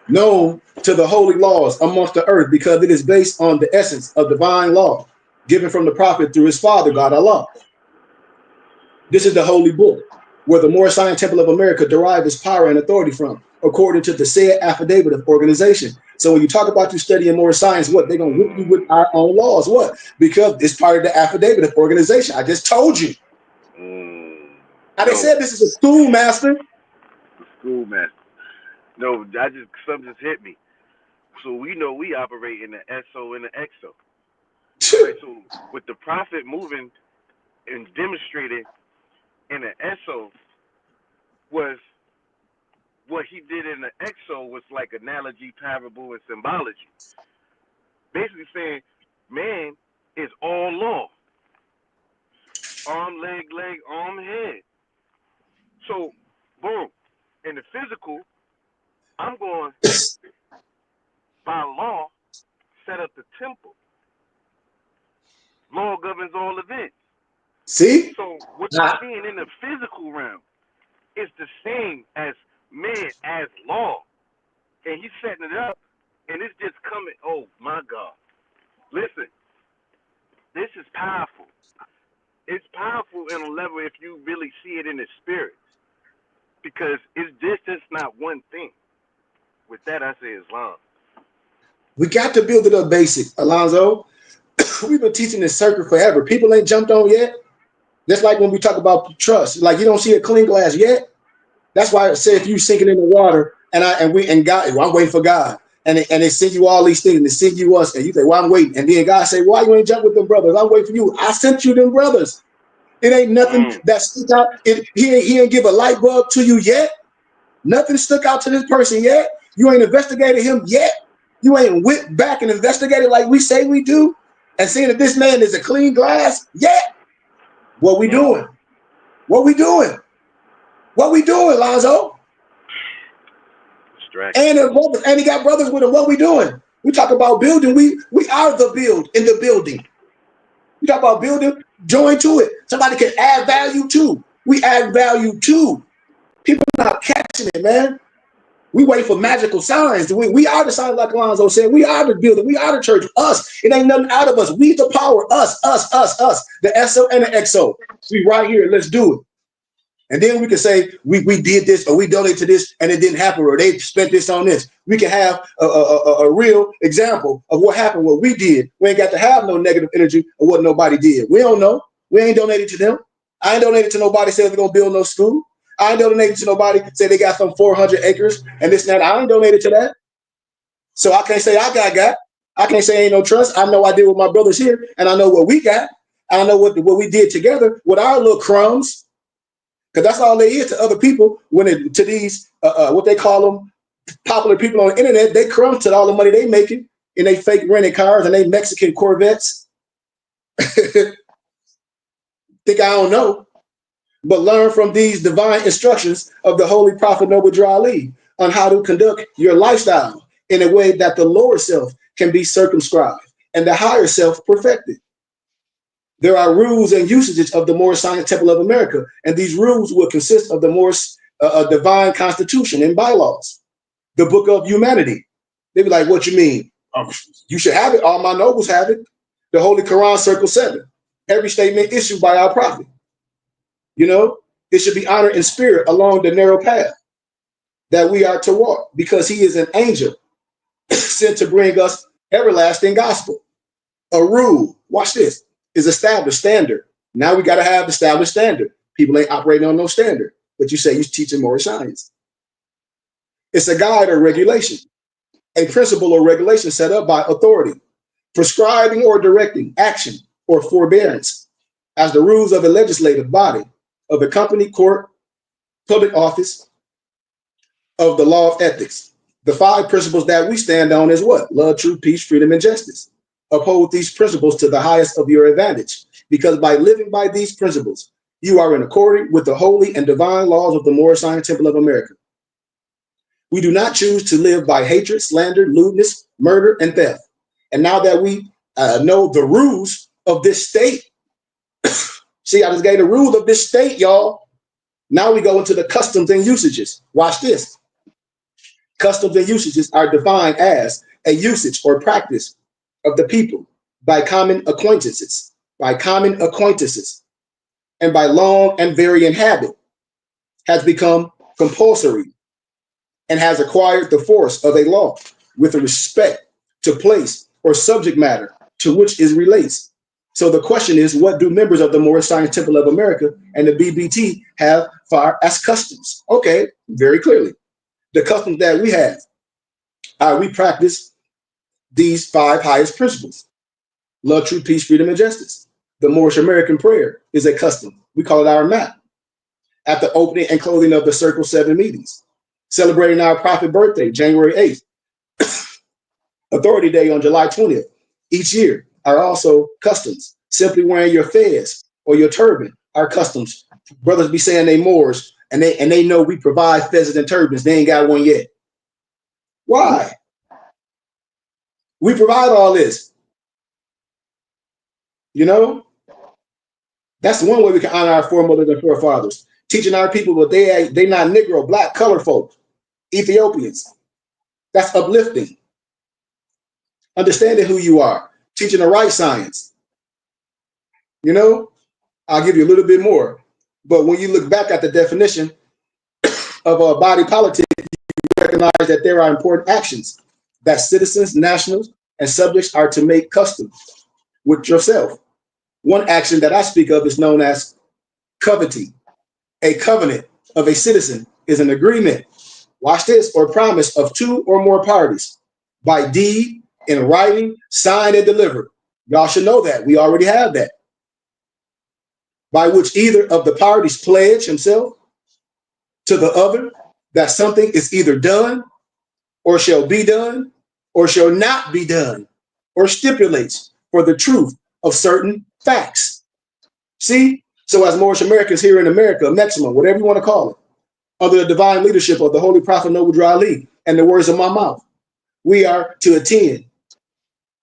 known to the holy laws amongst the earth because it is based on the essence of divine law given from the prophet through his father, God Allah. This is the holy book where the Moorish Temple of America derived its power and authority from, according to the said affidavit of organization. So when you talk about you studying Moorish science, what? They're going to whip you with our own laws. What? Because it's part of the affidavit of organization. I just told you. Now they said this is a schoolmaster. Schoolmaster. No, something just hit me. So we know we operate in the SO and the XO. Right, so with the prophet moving and demonstrating in the SO was what he did in the XO was like analogy, parable, and symbology. Basically saying man is all law. Arm, leg, arm, head. So, boom. In the physical, I'm going by law set up the temple. Law governs all events. See? So what you're seeing in the physical realm is the same as man as law. And he's setting it up, and it's just coming. Oh, my God. Listen, this is powerful. It's powerful in a level if you really see it in the spirit. Because it's just not one thing. With that, I say Islam. We got to build it up basic, Alonzo. We've been teaching this circuit forever. People ain't jumped on yet. That's like when we talk about trust. Like you don't see a clean glass yet. That's why I say if you sinking in the water and I'm waiting for God. And they send you all these things and they send you us and you say, well, I'm waiting. And then God say, why you ain't jump with them brothers? I'm waiting for you. I sent you them brothers. It ain't nothing that stuck out. He ain't give a light bulb to you yet. Nothing stuck out to this person yet. You ain't investigated him yet. You ain't went back and investigated like we say we do and seeing that this man is a clean glass yet. What we doing? What we doing? What we doing, Lonzo? And he got brothers with him. What we doing? We talk about building. We are the build in the building. We talk about building, join to it. Somebody can add value to. We add value to. People not catching it, man. We wait for magical signs. We are the signs, like Alonzo said. We are the building. We are the church. Us. It ain't nothing out of us. We the power. Us. The SO and the XO. We right here. Let's do it. And then we can say we did this, or we donated to this and it didn't happen, or they spent this on this. We can have a real example of what happened, what we did. We ain't got to have no negative energy of what nobody did. We don't know. We ain't donated to them. I ain't donated to nobody saying they're going to build no school. I ain't donated to nobody say they got some 400 acres and this and that. I ain't donated to that. So I can't say I got. I can't say ain't no trust. I know I did with my brothers here, and I know what we got. I know what we did together with our little crumbs, because that's all they is to other people. When it, to these what they call them popular people on the internet, they crumbs to all the money they making in they fake rented cars and they Mexican Corvettes. Think I don't know. But learn from these divine instructions of the Holy Prophet Noble Drew Ali on how to conduct your lifestyle in a way that the lower self can be circumscribed and the higher self perfected. There are rules and usages of the Moorish Science Temple of America, and these rules will consist of the Moorish divine constitution and bylaws, the Book of Humanity. They be like, what you mean? You should have it. All my nobles have it. The Holy Quran, Circle 7. Every statement issued by our prophet. You know, it should be honored in spirit along the narrow path that we are to walk, because he is an angel sent to bring us everlasting gospel. A rule, watch this, is established standard. Now we got to have established standard. People ain't operating on no standard, but you say you're teaching more science. It's a guide or regulation, a principle or regulation set up by authority, prescribing or directing action or forbearance as the rules of a legislative body, of a company, court, public office, of the law of ethics. The 5 principles that we stand on is what? Love, truth, peace, freedom, and justice. Uphold these principles to the highest of your advantage, because by living by these principles, you are in accord with the holy and divine laws of the Moorish Science Temple of America. We do not choose to live by hatred, slander, lewdness, murder, and theft. And now that we know the rules of this state, see, I just gave the rules of this state, y'all. Now we go into the customs and usages. Watch this. Customs and usages are defined as a usage or practice of the people by common acquaintances, and by long and varying habit, has become compulsory and has acquired the force of a law with respect to place or subject matter to which it relates. So the question is, what do members of the Moorish Science Temple of America and the BBT have for as customs? Okay, very clearly. The customs that we have, we practice these 5 highest principles: love, truth, peace, freedom, and justice. The Moorish American prayer is a custom. We call it our map. At the opening and closing of the Circle 7 meetings, celebrating our prophet birthday, January 8th, Authority Day on July 20th, each year, are also customs. Simply wearing your fez or your turban are customs. Brothers be saying they Moors, and they know we provide fezes and turbans. They ain't got one yet. Why? We provide all this. You know, that's one way we can honor our foremothers and forefathers. Teaching our people that they not Negro, black, colored folk, Ethiopians. That's uplifting. Understanding who you are. Teaching the right science. You know, I'll give you a little bit more. But when you look back at the definition of body politic, you recognize that there are important actions that citizens, nationals, and subjects are to make custom with yourself. One action that I speak of is known as covenanting. A covenant of a citizen is an agreement, watch this, or promise of 2 or more parties by deed, in writing, signed and delivered. Y'all should know that. We already have that. By which either of the parties pledge himself to the other that something is either done or shall be done or shall not be done, or stipulates for the truth of certain facts. See? So as Moorish Americans here in America, Mexico, whatever you want to call it, under the divine leadership of the Holy Prophet Noble Drew Ali and the words of my mouth, we are to attend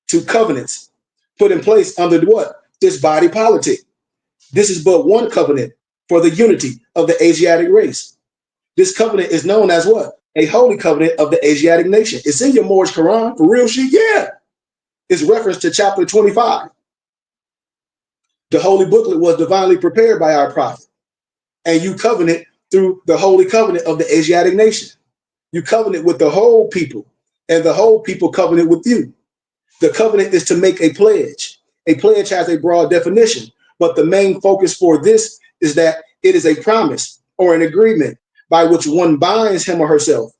to covenants put in place under what? This body politic. This is but one covenant for the unity of the Asiatic race. This covenant is known as what? a holy covenant of the Asiatic nation. It's in your Moorish Quran, for real shit, yeah. It's referenced to chapter 25. The holy booklet was divinely prepared by our prophet, and you covenant through the holy covenant of the Asiatic nation. You covenant with the whole people, and the whole people covenant with you. The covenant is to make a pledge. A pledge has a broad definition, but the main focus for this is that it is a promise or an agreement by which one binds him or herself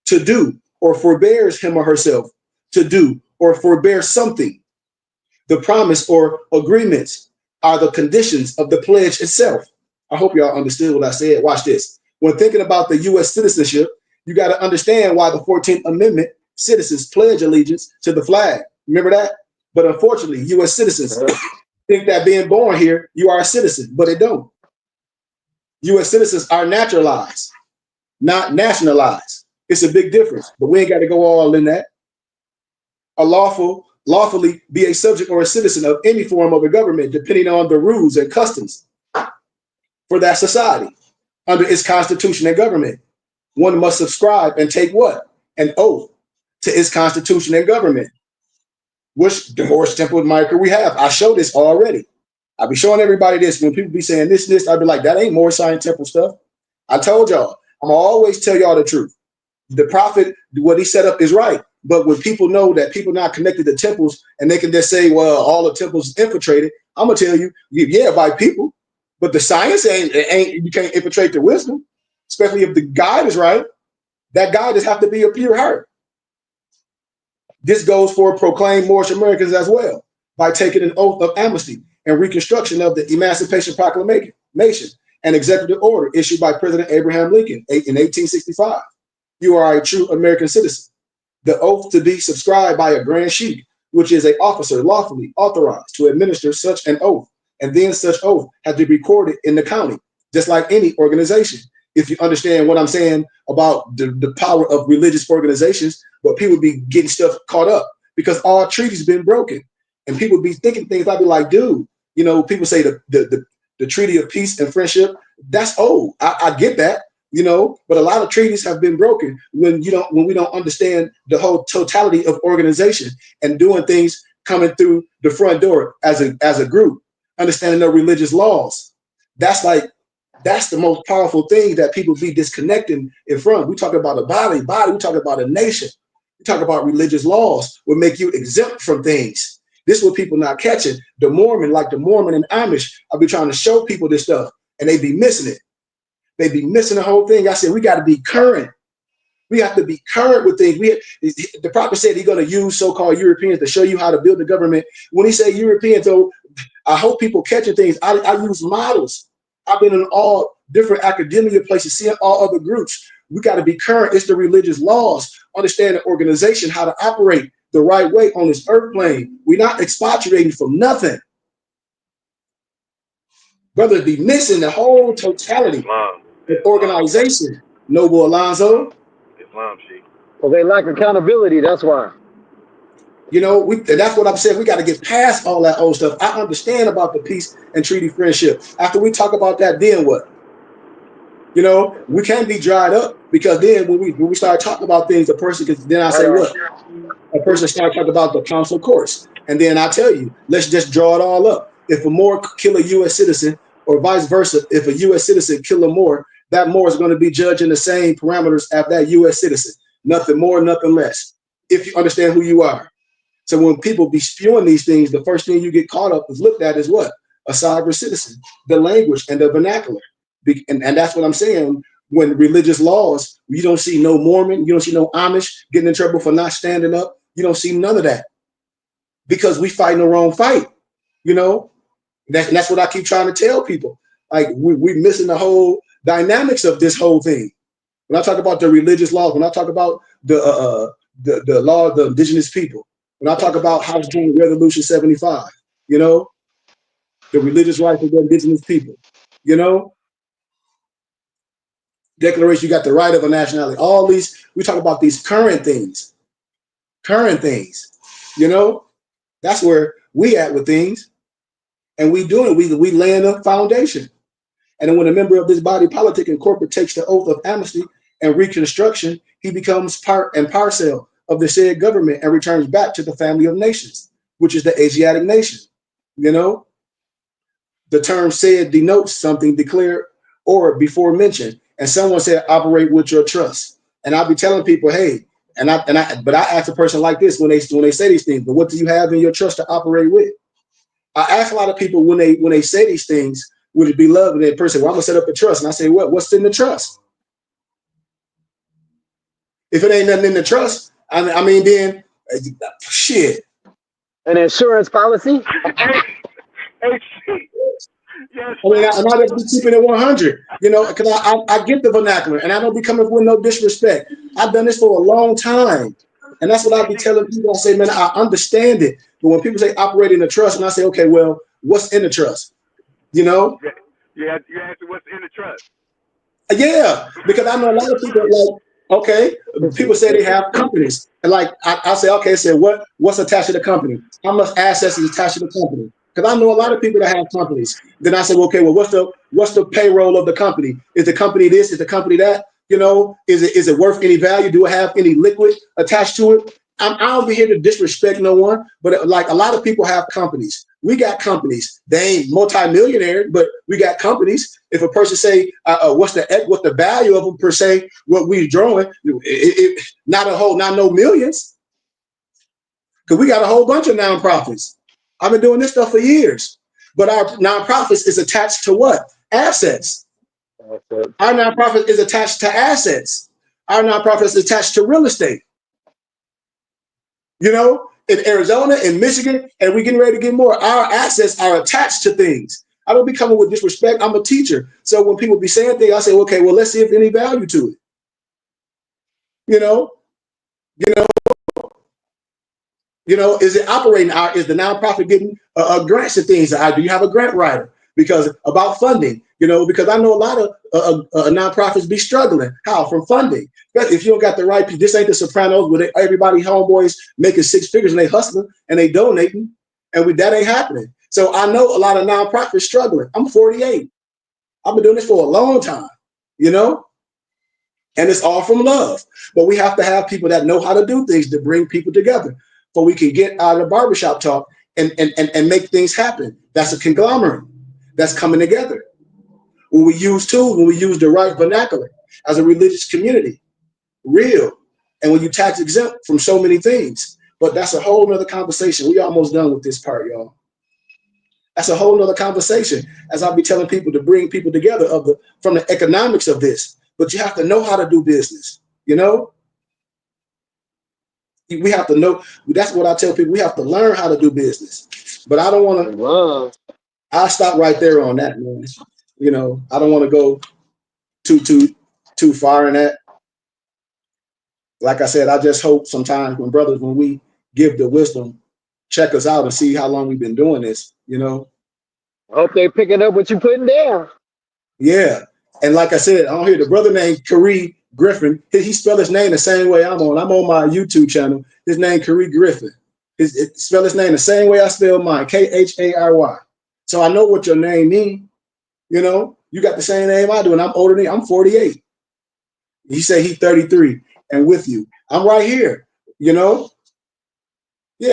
to do or forbears him or herself to do or forbear something. The promise or agreements are the conditions of the pledge itself. I hope y'all understood what I said. Watch this. When thinking about the U.S. citizenship, you got to understand why the 14th Amendment citizens pledge allegiance to the flag. Remember that? But unfortunately, U.S. citizens think that being born here, you are a citizen, but it don't. U.S. citizens are naturalized, not nationalized. It's a big difference, but we ain't got to go all in that. A lawfully be a subject or a citizen of any form of a government, depending on the rules and customs for that society under its constitution and government. One must subscribe and take what? An oath to its constitution and government. Which divorce temple marker we have? I show this already. I'll be showing everybody this. When people be saying this, I'll be like, that ain't more science temple stuff. I told y'all, I'm gonna always tell y'all the truth. The prophet, what he set up is right. But when people know that people not connected to temples and they can just say, well, all the temples infiltrated, I'm gonna tell you, yeah, by people. But the science ain't you can't infiltrate the wisdom, especially if the guide is right. That guide just have to be a pure heart. This goes for proclaimed Moorish Americans as well, by taking an oath of amnesty and reconstruction of the Emancipation Proclamation, an executive order issued by President Abraham Lincoln in 1865. You are a true American citizen. The oath to be subscribed by a grand sheik, which is an officer lawfully authorized to administer such an oath, and then such oath has to be recorded in the county, just like any organization. If you understand what I'm saying about the power of religious organizations, but people be getting stuff caught up because all treaties been broken, and people be thinking things. I'd be like, dude, you know, people say the Treaty of Peace and Friendship, that's old. I get that, you know, but a lot of treaties have been broken when we don't understand the whole totality of organization and doing things coming through the front door as a group, understanding their religious laws. That's the most powerful thing that people be disconnecting in front. We talk about a body, we talk about a nation. We talk about religious laws will make you exempt from things. This is what people not catching. The Mormon and Amish, I'll be trying to show people this stuff and they be missing it. They be missing the whole thing. I said, we got to be current. We have to be current with things. The prophet said he's going to use so-called Europeans to show you how to build the government. When he said Europeans, though, I hope people catching things. I use models. I've been in all different academia places, seeing all other groups. We got to be current. It's the religious laws, understand the organization, how to operate the right way on this earth plane. We're not expatriating from nothing. Brothers be missing the whole totality of organization. Noble Alonzo. Islam, Sheikh. Well, they lack accountability. That's why. You know, that's what I'm saying. We got to get past all that old stuff. I understand about the peace and treaty friendship. After we talk about that, then what? You know, we can't be dried up because then when we start talking about things, the person can, then I say what? A person start talking about the council courts. And then I tell you, let's just draw it all up. If a Moor kill a U.S. citizen or vice versa, if a U.S. citizen kill a Moor, that Moor is going to be judged in the same parameters as that U.S. citizen. Nothing more, nothing less. If you understand who you are. So when people be spewing these things, the first thing you get caught up is looked at is what? A sovereign citizen, the language and the vernacular. And that's what I'm saying. When religious laws, you don't see no Mormon, you don't see no Amish getting in trouble for not standing up. You don't see none of that because we fighting the wrong fight. You know, that's what I keep trying to tell people. Like we're missing the whole dynamics of this whole thing. When I talk about the religious laws, when I talk about the law of the indigenous people, when I talk about House Joint Resolution 75, you know, the religious rights of the indigenous people, you know, Declaration, you got the right of a nationality. All these, we talk about these current things, you know, that's where we at with things. And we doing it, we laying a foundation. And then when a member of this body politic and corporate takes the oath of amnesty and reconstruction, he becomes part and parcel of the said government and returns back to the family of nations, which is the Asiatic nation. You know, the term said denotes something declared or before mentioned. And someone said, operate with your trust. And I'll be telling people, hey, but I ask a person like this when they say these things, but what do you have in your trust to operate with? I ask a lot of people when they say these things, would it be love? And that person, well, I'm gonna set up a trust. And I say, what's in the trust? If it ain't nothing in the trust, I mean, then shit. An insurance policy? Hey, yes, I mean, and I just be keeping it 100, you know, because I get the vernacular and I don't be coming with no disrespect. I've done this for a long time. And that's what I be telling people. I say, man, I understand it. But when people say operate in the trust, and I say, okay, well, what's in the trust? You know? Yeah, you asked me what's in the trust. Yeah, because I know a lot of people like, okay, people say they have companies. And like I say, okay, so what's attached to the company? How much assets is attached to the company? Because I know a lot of people that have companies. Then I say, well, okay, well, what's the payroll of the company? Is the company this? Is the company that? You know, is it worth any value? Do it have any liquid attached to it? I don't be here to disrespect no one, but like a lot of people have companies. We got companies. They ain't multimillionaire, but we got companies. If a person say, what's the value of them per se? What we drawing? Not no millions, because we got a whole bunch of nonprofits. I've been doing this stuff for years, but our nonprofits is attached to what? Assets. Our nonprofit is attached to assets. Our nonprofit is attached to real estate. You know, in Arizona, in Michigan, and we're getting ready to get more. Our assets are attached to things. I don't be coming with disrespect. I'm a teacher. So when people be saying things, I say, okay, well, let's see if any value to it. You know, is it operating? Is the nonprofit getting grants and things? Do you have a grant writer? Because about funding, because I know a lot of nonprofits be struggling. How? From funding. If you don't got the right people, this ain't the Sopranos where everybody homeboys making six figures and they hustling and they donating, and that ain't happening. So I know a lot of nonprofits struggling. I'm 48. I've been doing this for a long time, and it's all from love. But we have to have people that know how to do things to bring people together, so we can get out of the barbershop talk and make things happen. That's a conglomerate that's coming together. When we use tools, when we use the right vernacular as a religious community, real, and when you tax exempt from so many things. But that's a whole nother conversation. We almost done with this part, y'all. That's a whole nother conversation, as I'll be telling people, to bring people together from the economics of this. But you have to know how to do business, We have to know. That's what I tell people. We have to learn how to do business. But I don't want to. I'll stop right there on that, man. I don't want to go too far in that. Like I said, I just hope sometimes when we give the wisdom, check us out and see how long we've been doing this, I hope they picking up what you're putting down. Yeah. And like I said, I don't hear the brother named Khary Griffin. He spelled his name the same way I'm on. I'm on my YouTube channel. His name Khary Griffin. Spell his name the same way I spell mine, Khary. So I know what your name means. You got the same name I do, and I'm older than you. I'm 48. He say he's 33 and with you. I'm right here, Yeah,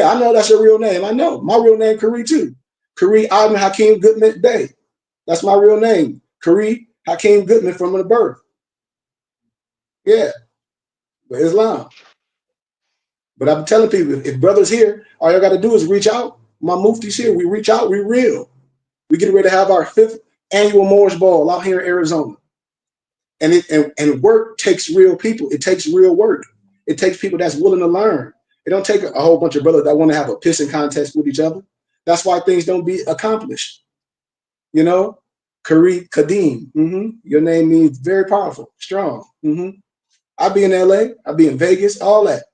I know that's your real name. I know. My real name, Khary, too. Khary Ivan Hakeem Goodman Day. That's my real name. Khary Hakeem Goodman from the birth. Yeah. But Islam. But I'm telling people, if brothers here, all y'all got to do is reach out. My mufti's here. We reach out. We real. We get ready to have our 5th annual Morris Ball out here in Arizona. And work takes real people. It takes real work. It takes people that's willing to learn. It don't take a whole bunch of brothers that want to have a pissing contest with each other. That's why things don't be accomplished. Khary Kadeem. Your name means very powerful, strong. I'll be in LA. I'll be in Vegas, all that.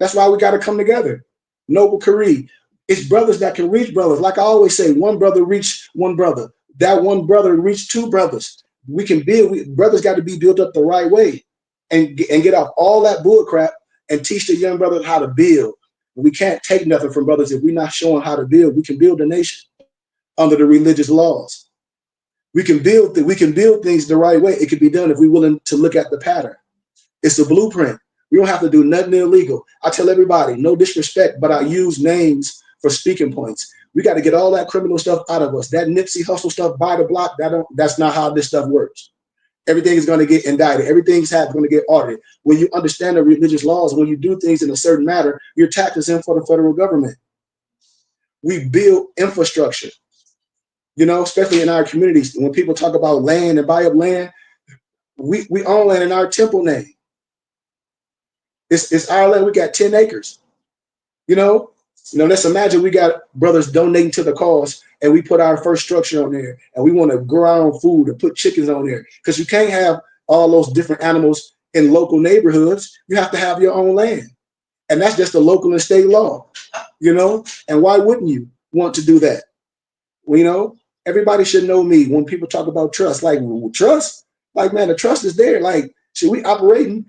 That's why we got to come together. Noble Khary. It's brothers that can reach brothers. Like I always say, one brother reach one brother. That one brother reach two brothers. We can build. Brothers got to be built up the right way and get off all that bull crap and teach the young brothers how to build. We can't take nothing from brothers if we're not showing how to build. We can build a nation under the religious laws. We can build things the right way. It can be done if we're willing to look at the pattern. It's a blueprint. We don't have to do nothing illegal. I tell everybody, no disrespect, but I use names for speaking points. We got to get all that criminal stuff out of us. That Nipsey Hustle stuff by the block, that's not how this stuff works. Everything is going to get indicted. Everything's going to get audited. When you understand the religious laws, when you do things in a certain matter, your tax is in for the federal government. We build infrastructure, especially in our communities. When people talk about land and buy up land, we own land in our temple name. It's our land. We got 10 acres. Let's imagine we got brothers donating to the cause and we put our first structure on there and we want to grow our own food and put chickens on there, because you can't have all those different animals in local neighborhoods. You have to have your own land. And that's just the local and state law, and why wouldn't you want to do that? Well, everybody should know me when people talk about trust. Like, trust? Like, man, the trust is there. Like, should we operating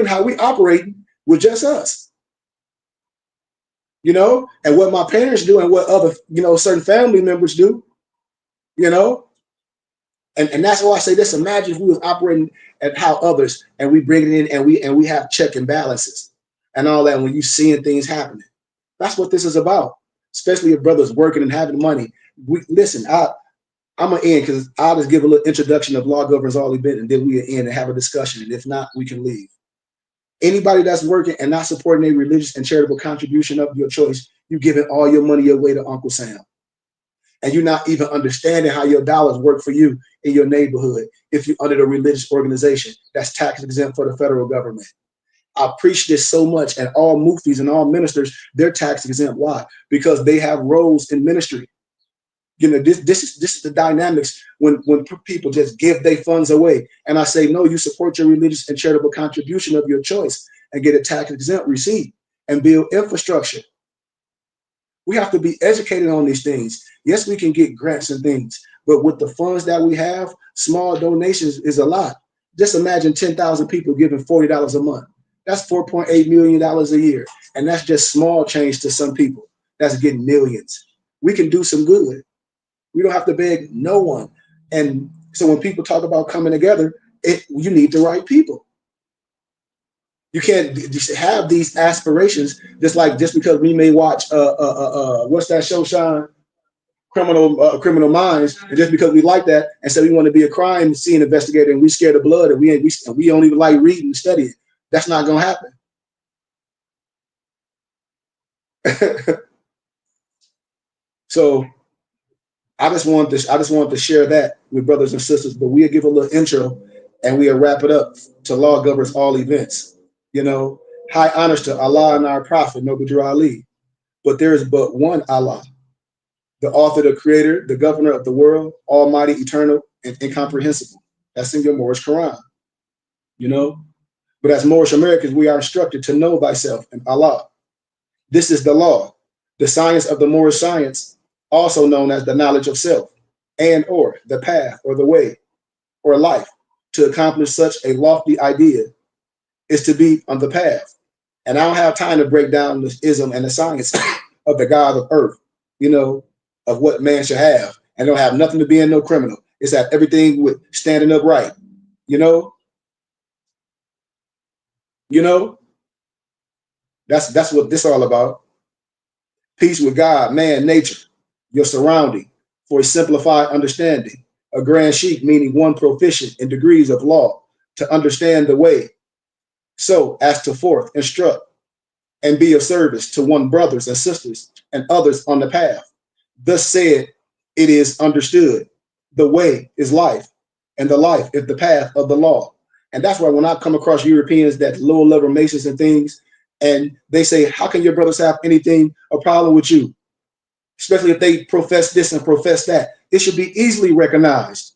how we operating with just us? And what my parents do and what other, certain family members do, and that's why I say this. Imagine if we was operating at how others, and we bring it in and we have check and balances and all that when you seeing things happening. That's what this is about, especially if brothers working and having money. Listen, I'm going to end because I'll just give a little introduction of Law Governs All Event, and then we'll end and have a discussion. And if not, we can leave. Anybody that's working and not supporting a religious and charitable contribution of your choice, you're giving all your money away to Uncle Sam. And you're not even understanding how your dollars work for you in your neighborhood if you're under the religious organization that's tax exempt for the federal government. I preach this so much, and all muftis and all ministers, they're tax exempt. Why? Because they have roles in ministry. This is the dynamics when people just give their funds away. And I say, no, you support your religious and charitable contribution of your choice and get a tax exempt receipt and build infrastructure. We have to be educated on these things. Yes, we can get grants and things, but with the funds that we have, small donations is a lot. Just imagine 10,000 people giving $40 a month. That's $4.8 million a year. And that's just small change to some people. That's getting millions. We can do some good. We don't have to beg no one. And so when people talk about coming together, you need the right people. You can't have these aspirations just because we may watch what's that show, Sean? Criminal Minds, and just because we like that and say we want to be a crime scene investigator and we scared of blood and we don't even like reading and studying. That's not gonna happen. So I just wanted to share that with brothers and sisters, but we'll give a little intro and we'll wrap it up to Law Governs All Events. High honors to Allah and our Prophet, Noble Drew Ali. But there is but one Allah, the author, the creator, the governor of the world, almighty, eternal, and incomprehensible. That's in your Moorish Quran. But as Moorish Americans, we are instructed to know thyself and Allah. This is the law, the science of the Moorish science, also known as the knowledge of self, and or the path or the way or life. To accomplish such a lofty idea is to be on the path. And I don't have time to break down this ism and the science of the God of earth, of what man should have. And don't have nothing to be in no criminal. It's have everything with standing upright, That's what this all about. Peace with God, man, nature, your surrounding, for a simplified understanding. A grand sheik, meaning one proficient in degrees of law, to understand the way, so as to forth instruct and be of service to one brothers and sisters and others on the path. Thus said, it is understood. The way is life, and the life is the path of the law. And that's why when I come across Europeans that lower level Masons and things, and they say, how can your brothers have a problem with you? Especially if they profess this and profess that. It should be easily recognized.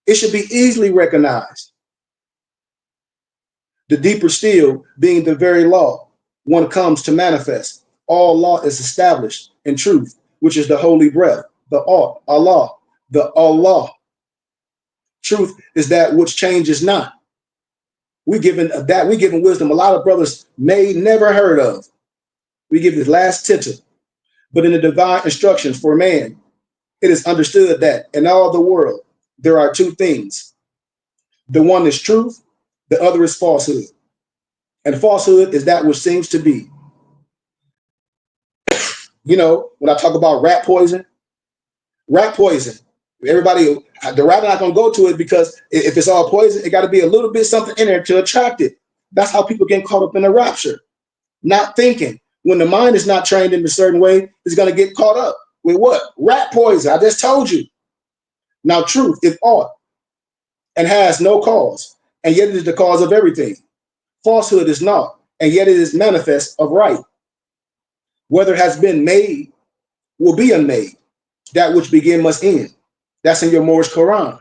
It should be easily recognized. The deeper still being the very law, one comes to manifest. All law is established in truth, which is the holy breath, the Allah, the Allah. Truth is that which changes not. We given wisdom a lot of brothers may never heard of. We give this last tittle. But in the divine instructions for man, it is understood that in all the world, there are two things. The one is truth, The other is falsehood. And falsehood is that which seems to be. You know, when I talk about rat poison, everybody, the rat not going to go to it because if it's all poison, it got to be a little bit something in there to attract it. That's how people get caught up in a rapture. Not thinking. When the mind is not trained in a certain way, it's going to get caught up with what? Rat poison. I just told you. Now, truth is ought and has no cause, and yet it is the cause of everything. Falsehood is not, and yet it is manifest of right. Whether it has been made, will be unmade. That which begin must end. That's in your Moorish Quran.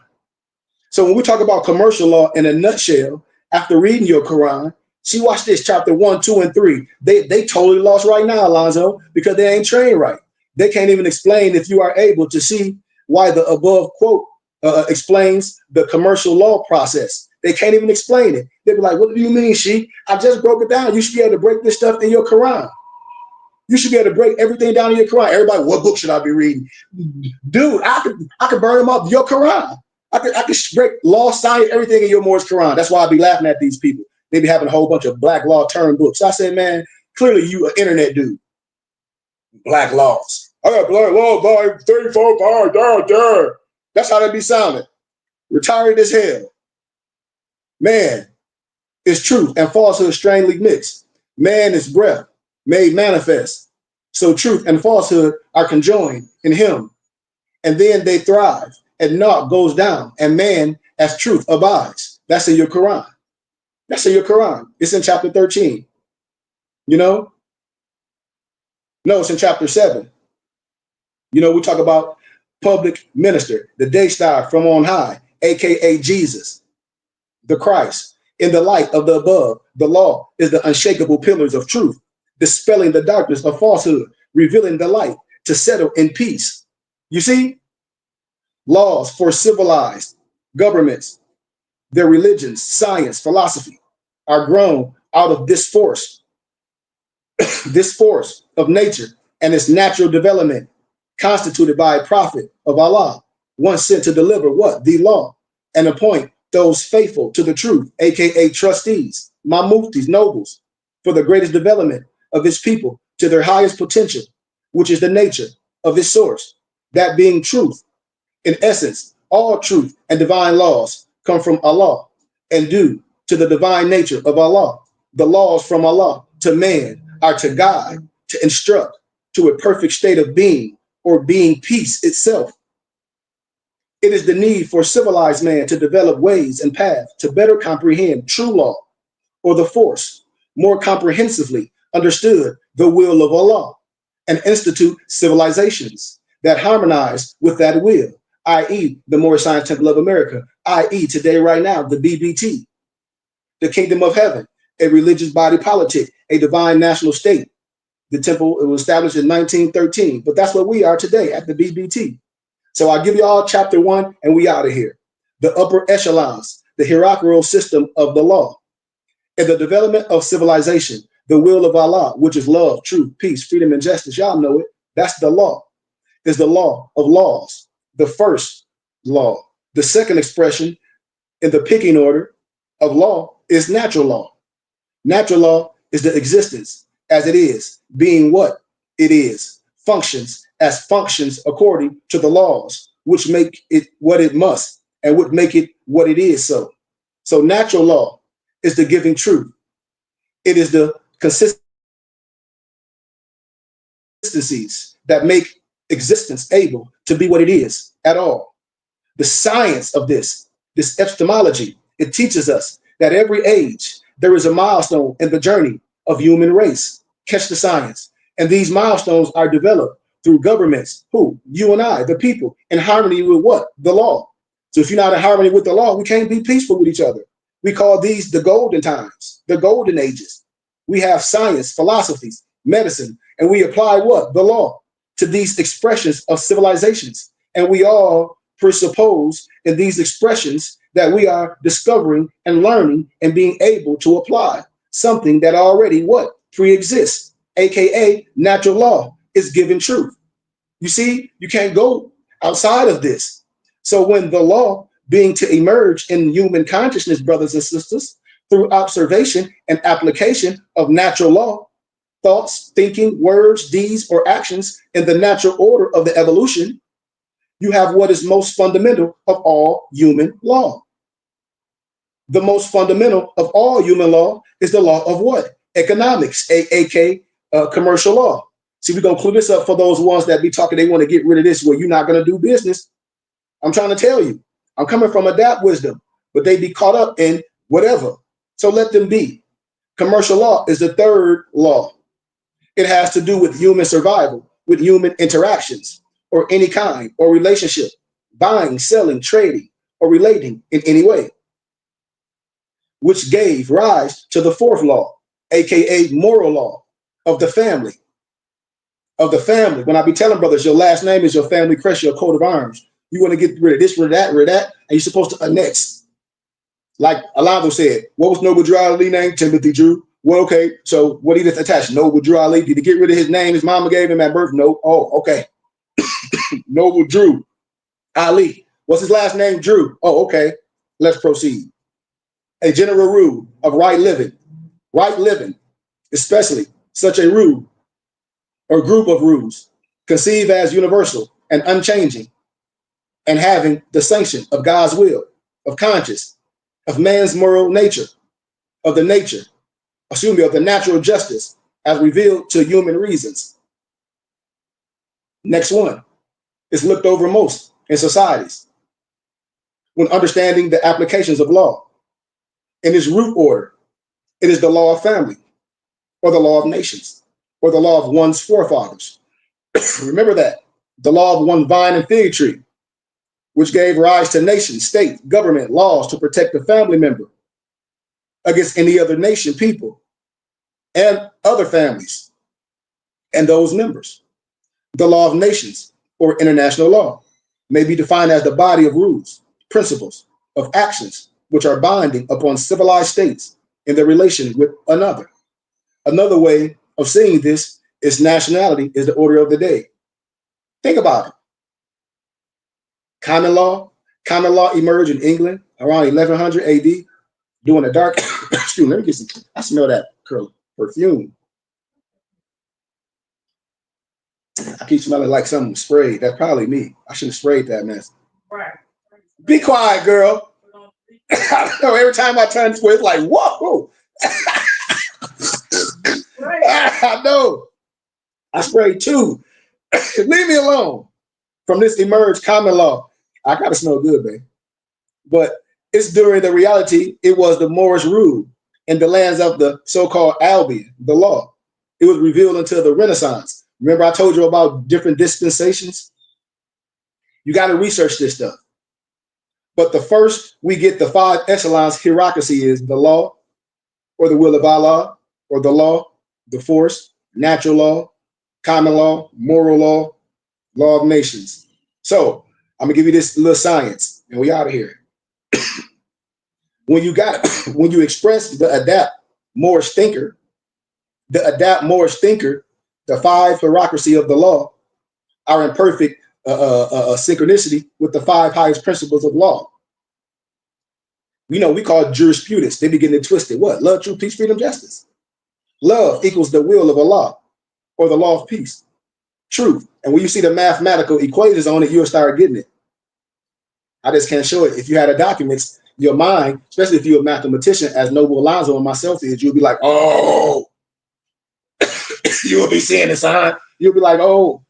So when we talk about commercial law in a nutshell, after reading your Quran, see, watch this, chapter 1, 2, and 3. They totally lost right now, Alonzo, because they ain't trained right. They can't even explain, if you are able to see why the above quote explains the commercial law process. They can't even explain it. They'll be like, what do you mean, Sheikh? I just broke it down. You should be able to break this stuff in your Quran. You should be able to break everything down in your Quran. Everybody, what book should I be reading? Dude, I could burn them up. Your Quran. I could break law, science, everything in your Moorish Quran. That's why I be laughing at these people. They be having a whole bunch of black law term books. I said, man, clearly you an internet dude. Black laws. I got black law by 34 power. That's how they be sounding. Retired as hell. Man is truth and falsehood strangely mixed. Man is breath made manifest. So truth and falsehood are conjoined in him. And then they thrive. And naught goes down. And man as truth abides. That's in your Quran. That's in your Quran. It's in chapter 13. You know? No, it's in chapter 7. You know, we talk about public minister, the day star from on high, aka Jesus, the Christ. In the light of the above, the law is the unshakable pillars of truth, dispelling the darkness of falsehood, revealing the light to settle in peace. You see? Laws for civilized governments, their religions, science, philosophy are grown out of this force of nature and its natural development, constituted by a prophet of Allah, one sent to deliver what? The law, and appoint those faithful to the truth, aka trustees, mamuftis, nobles, for the greatest development of his people to their highest potential, which is the nature of his source, that being truth. In essence, all truth and divine laws come from Allah and due to the divine nature of Allah. The laws from Allah to man are to guide, to instruct to a perfect state of being or being peace itself. It is the need for civilized man to develop ways and paths to better comprehend true law or the force, more comprehensively understood the will of Allah, and institute civilizations that harmonize with that will, i.e. the Moorish Science Temple of America, i.e. today, right now, the BBT, the Kingdom of Heaven, a religious body politic, a divine national state. The temple, it was established in 1913, but that's what we are today at the BBT. So I'll give you all chapter 1 and we out of here. The upper echelons, the hierarchical system of the law, and the development of civilization, the will of Allah, which is love, truth, peace, freedom, and justice. Y'all know it. That's the law. Is the law of laws, the first law. The second expression in the picking order of law is natural law. Natural law is the existence as it is, being what it is, functions as functions according to the laws, which make it what it must and would make it what it is so. So natural law is the giving truth. It is the consistencies that make existence able to be what it is at all. The science of this epistemology, it teaches us that every age there is a milestone in the journey of human race. Catch the science. And these milestones are developed through governments, who? You and I, the people, in harmony with what? The law. So if you're not in harmony with the law, we can't be peaceful with each other. We call these the golden times, the golden ages. We have science, philosophies, medicine, and we apply what? The law to these expressions of civilizations. And we all presuppose in these expressions that we are discovering and learning and being able to apply something that already what? Pre-exists, aka natural law is given truth. You see, you can't go outside of this. So when the law being to emerge in human consciousness, brothers and sisters, through observation and application of natural law, thoughts, thinking, words, deeds, or actions in the natural order of the evolution, you have what is most fundamental of all human law. The most fundamental of all human law is the law of what? Economics, aka commercial law. See, we're gonna clear this up for those ones that be talking, they want to get rid of this, well, you're not gonna do business. I'm trying to tell you, I'm coming from Adapt wisdom, but they be caught up in whatever. So let them be. Commercial law is the third law. It has to do with human survival, with human interactions, or any kind, or relationship, buying, selling, trading, or relating in any way, which gave rise to the fourth law, aka moral law of the family. Of the family. When I be telling brothers, your last name is your family crest, your coat of arms. You want to get rid of this, rid of that, and you're supposed to annex. Like Alonzo said, what was Noble Drew Ali name? Timothy Drew. Well, okay, so what did he attach? Noble Drew Ali. Did he get rid of his name his mama gave him at birth? No. Oh, okay. Noble Drew Ali. What's his last name? Drew. Oh, okay. Let's proceed. A general rule of right living. Right living, especially such a rule or group of rules, conceived as universal and unchanging, and having the sanction of God's will, of conscience, of man's moral nature, of the nature, of the natural justice as revealed to human reasons. Next one is looked over most in societies when understanding the applications of law. In its root order, it is the law of family, or the law of nations, or the law of one's forefathers. Remember that, the law of one vine and fig tree, which gave rise to nation, state, government, laws to protect the family member against any other nation, people, and other families, and those members. The law of nations, or international law, may be defined as the body of rules, principles, of actions, which are binding upon civilized states in their relation with another. Another way of seeing this is nationality is the order of the day. Think about it. Common law emerged in England around 1100 AD during the dark. Excuse me, let me get some. I smell that perfume. I keep smelling like something sprayed. That's probably me. I should have sprayed that mess. Right. Be quiet, girl. I know every time I turn this way, it's like, whoa. Right. I know. I sprayed too. Leave me alone. From this emerged common law. I gotta smell good, babe. But it's during the reality, it was the Moorish rule in the lands of the so-called Albion, the law. It was revealed until the Renaissance. Remember I told you about different dispensations? You got to research this stuff. But the first we get the 5 echelons hierarchy is the law, or the will of Allah, or the law, the force, natural law, common law, moral law, law of nations. So I'm gonna give you this little science, and we out of here. When you express the adapt Moorish thinker, the 5 hierarchy of the law are in perfect synchronicity with the 5 highest principles of law. We call it jurisprudence. They be getting it twisted. What? Love, truth, peace, freedom, justice. Love equals the will of Allah, or the law of peace. Truth. And when you see the mathematical equations on it, you'll start getting it. I just can't show it. If you had a document, your mind, especially if you're a mathematician, as Noble Alonzo and myself is, you'll be like, oh. You'll be seeing the sign. You'll be like, oh.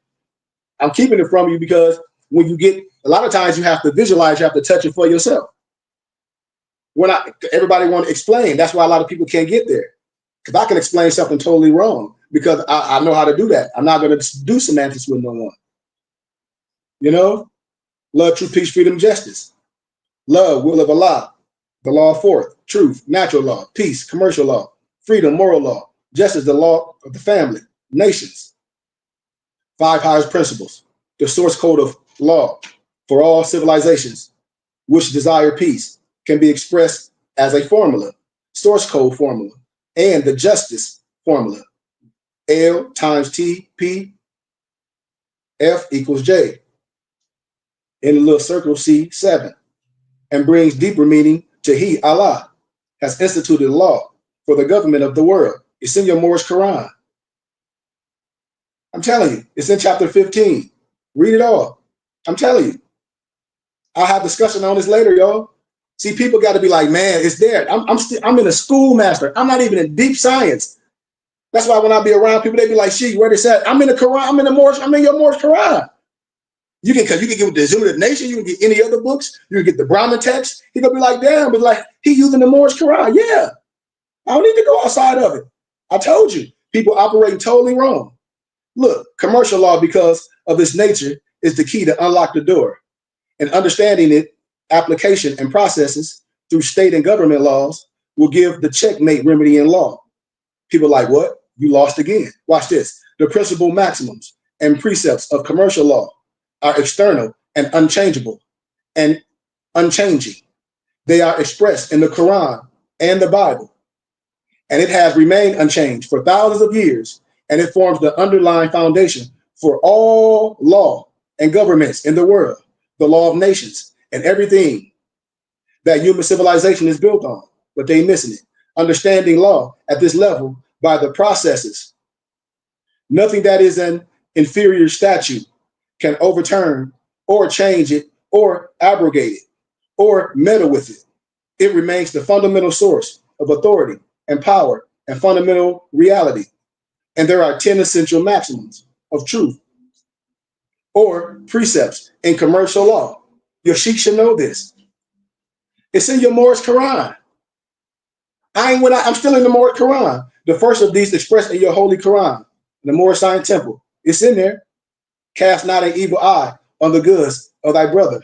I'm keeping it from you because when you get, a lot of times you have to visualize, you have to touch it for yourself. Everybody want to explain. That's why a lot of people can't get there. Because I can explain something totally wrong because I know how to do that. I'm not going to do semantics with no one. Love, truth, peace, freedom, justice. Love, will of Allah. The law of fourth, truth, natural law, peace, commercial law, freedom, moral law, justice, the law of the family, nations. 5 highest principles, the source code of law for all civilizations which desire peace can be expressed as a formula, source code formula, and the justice formula. L times T, P, F equals J. In a little circle, C, 7. And brings deeper meaning to He, Allah. has instituted law for the government of the world. It's in your Moorish Quran. I'm telling you, it's in chapter 15. Read it all. I'm telling you. I'll have discussion on this later, y'all. See, people got to be like, man, it's there. I'm in a schoolmaster. I'm not even in deep science. That's why when I be around people, they be like, "She, where they at?" I'm in the Quran. I'm in the Moorish. I'm in your Moorish Quran. You can get with the Zulu Nation. You can get any other books. You can get the Brahmin text. He gonna be like, damn, but like he using the Moorish Quran. Yeah, I don't need to go outside of it. I told you, people operating totally wrong. Look, commercial law, because of its nature, is the key to unlock the door. And understanding it, application and processes through state and government laws will give the checkmate remedy in law. People like, what? You lost again. Watch this. The principal maximums and precepts of commercial law are external and unchangeable and unchanging. They are expressed in the Quran and the Bible, and it has remained unchanged for thousands of years, and it forms the underlying foundation for all law and governments in the world, the law of nations, and everything that human civilization is built on, but they missing it. Understanding law at this level by the processes. Nothing that is an inferior statute can overturn or change it or abrogate it or meddle with it. It remains the fundamental source of authority and power and fundamental reality. And there are 10 essential maximums of truth or precepts in commercial law. Your sheikh should know this. It's in your Moorish Quran. I'm still in the Moorish Quran. The first of these expressed in your holy Quran, the Moorish Zion Temple. It's in there. Cast not an evil eye on the goods of thy brother.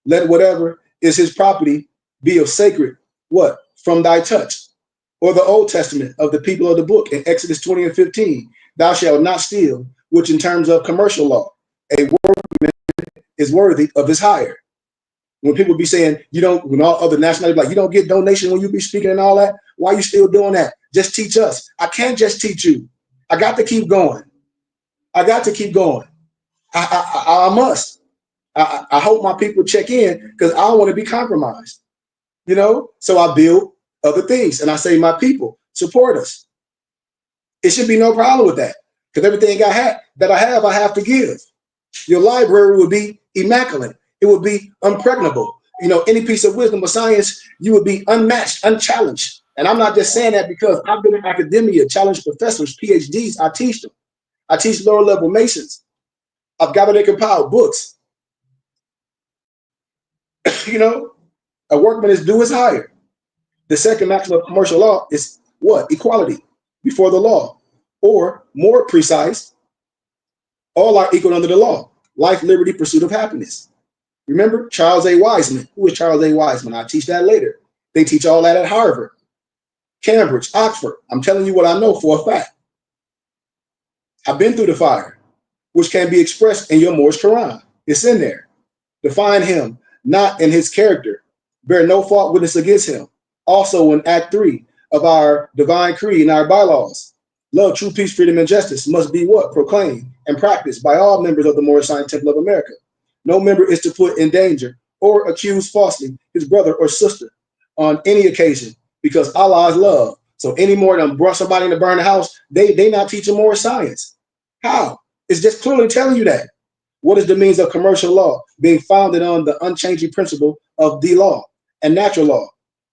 Let whatever is his property be of sacred, what? From thy touch. Or the Old Testament of the people of the book in Exodus 20 and 15. Thou shalt not steal, which in terms of commercial law, a workman is worthy of his hire. When people be saying, when all other nationalities like, you don't get donation when you be speaking and all that, why you still doing that? Just teach us. I can't just teach you. I got to keep going. I got to keep going. I must. I hope my people check in because I don't want to be compromised. So I build other things and I say, my people, support us. It should be no problem with that because everything that I have to give. Your library would be immaculate. It would be impregnable. Any piece of wisdom or science, you would be unmatched, unchallenged. And I'm not just saying that because I've been in academia, challenged professors, PhDs. I teach them. I teach lower level Masons. I've gathered and compiled books. A workman is due his hire. The second maximum of commercial law is what? Equality before the law. Or more precise, all are equal under the law. Life, liberty, pursuit of happiness. Remember Charles A. Wiseman? Who is Charles A. Wiseman? I'll teach that later. They teach all that at Harvard, Cambridge, Oxford. I'm telling you what I know for a fact. I've been through the fire, which can be expressed in your Moorish Quran. It's in there. Define him, not in his character. Bear no fault witness against him. Also in Act 3 of our divine creed and our bylaws. Love, true peace, freedom, and justice must be what? Proclaimed and practiced by all members of the Moorish Zion Temple of America. No member is to put in danger or accuse falsely his brother or sister on any occasion because Allah is love. So any more than brought somebody to burn the house, they not teaching more science. How? It's just clearly telling you that. What is the means of commercial law being founded on the unchanging principle of the law and natural law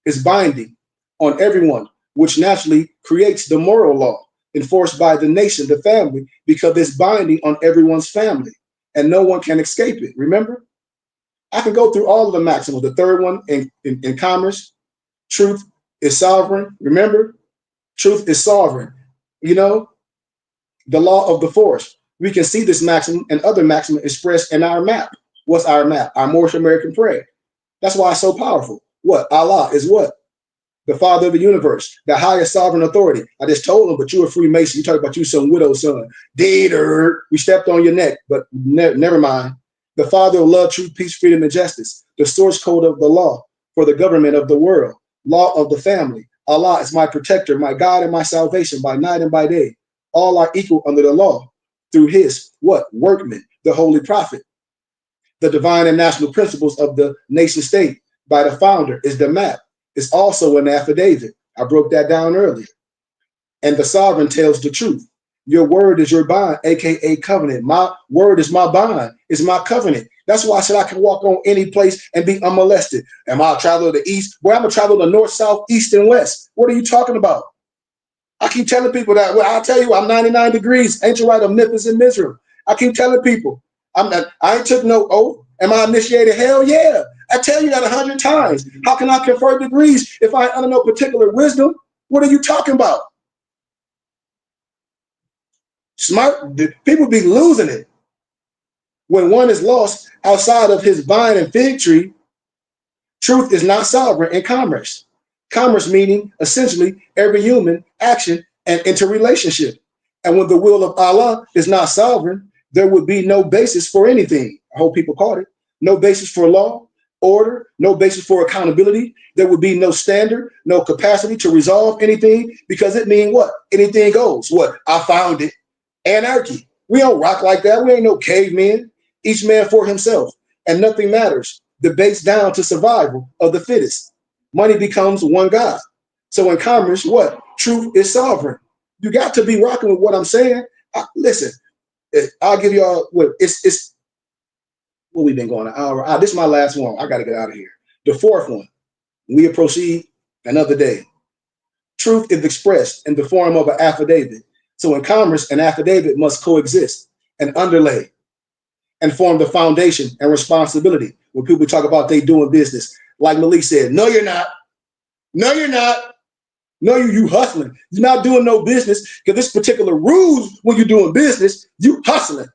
is binding on everyone, which naturally creates the moral law enforced by the nation, the family, because it's binding on everyone's family and no one can escape it. Remember? I can go through all of the maxims. The third one in commerce, truth is sovereign. Remember? Truth is sovereign. The law of the force. We can see this maximum and other maximum expressed in our map. What's our map? Our Moorish American prayer. That's why it's so powerful. What? Allah is what? The father of the universe, the highest sovereign authority. I just told him, but you a Freemason. You talk about you some widow's son. Dater. We stepped on your neck, but never mind. The father of love, truth, peace, freedom, and justice. The source code of the law for the government of the world. Law of the family. Allah is my protector, my God, and my salvation by night and by day. All are equal under the law through his, what? Workman, the holy prophet. The divine and national principles of the nation state by the founder is the map is also an affidavit. I broke that down earlier. And the sovereign tells the truth. Your word is your bond, aka covenant. My word is my bond, is my covenant. That's why I said I can walk on any place and be unmolested. Am I a traveler to the east? Well, I'm a traveler to north, south, east, and west. What are you talking about? I keep telling people that. Well, I'll tell you, I'm 99 degrees, ancient right of Memphis and Mizraim. I keep telling people, I ain't took no oath. Am I initiated? Hell yeah. I tell you that 100 times. How can I confer degrees if I under no particular wisdom? What are you talking about? Smart people be losing it. When one is lost outside of his vine and fig tree, truth is not sovereign in commerce. Commerce meaning essentially every human action and interrelationship. And when the will of Allah is not sovereign, there would be no basis for anything. I hope people caught it. No basis for law, order, no basis for accountability. There would be no standard, no capacity to resolve anything, because it means what? Anything goes. What? I found it. Anarchy. We don't rock like that. We ain't no cavemen. Each man for himself, and nothing matters. Debates down to survival of the fittest. Money becomes one God. So in commerce, what? Truth is sovereign. You got to be rocking with what I'm saying. Listen, I'll give y'all what it's what we've been going an hour. This is my last one. I got to get out of here. The fourth one. We'll proceed another day. Truth is expressed in the form of an affidavit. So in commerce, an affidavit must coexist and underlay and form the foundation and responsibility. When people talk about they doing business, like Malik said, no, you're not. No, you're not. No, you hustling. You're not doing no business, because this particular rules when you're doing business, you hustling.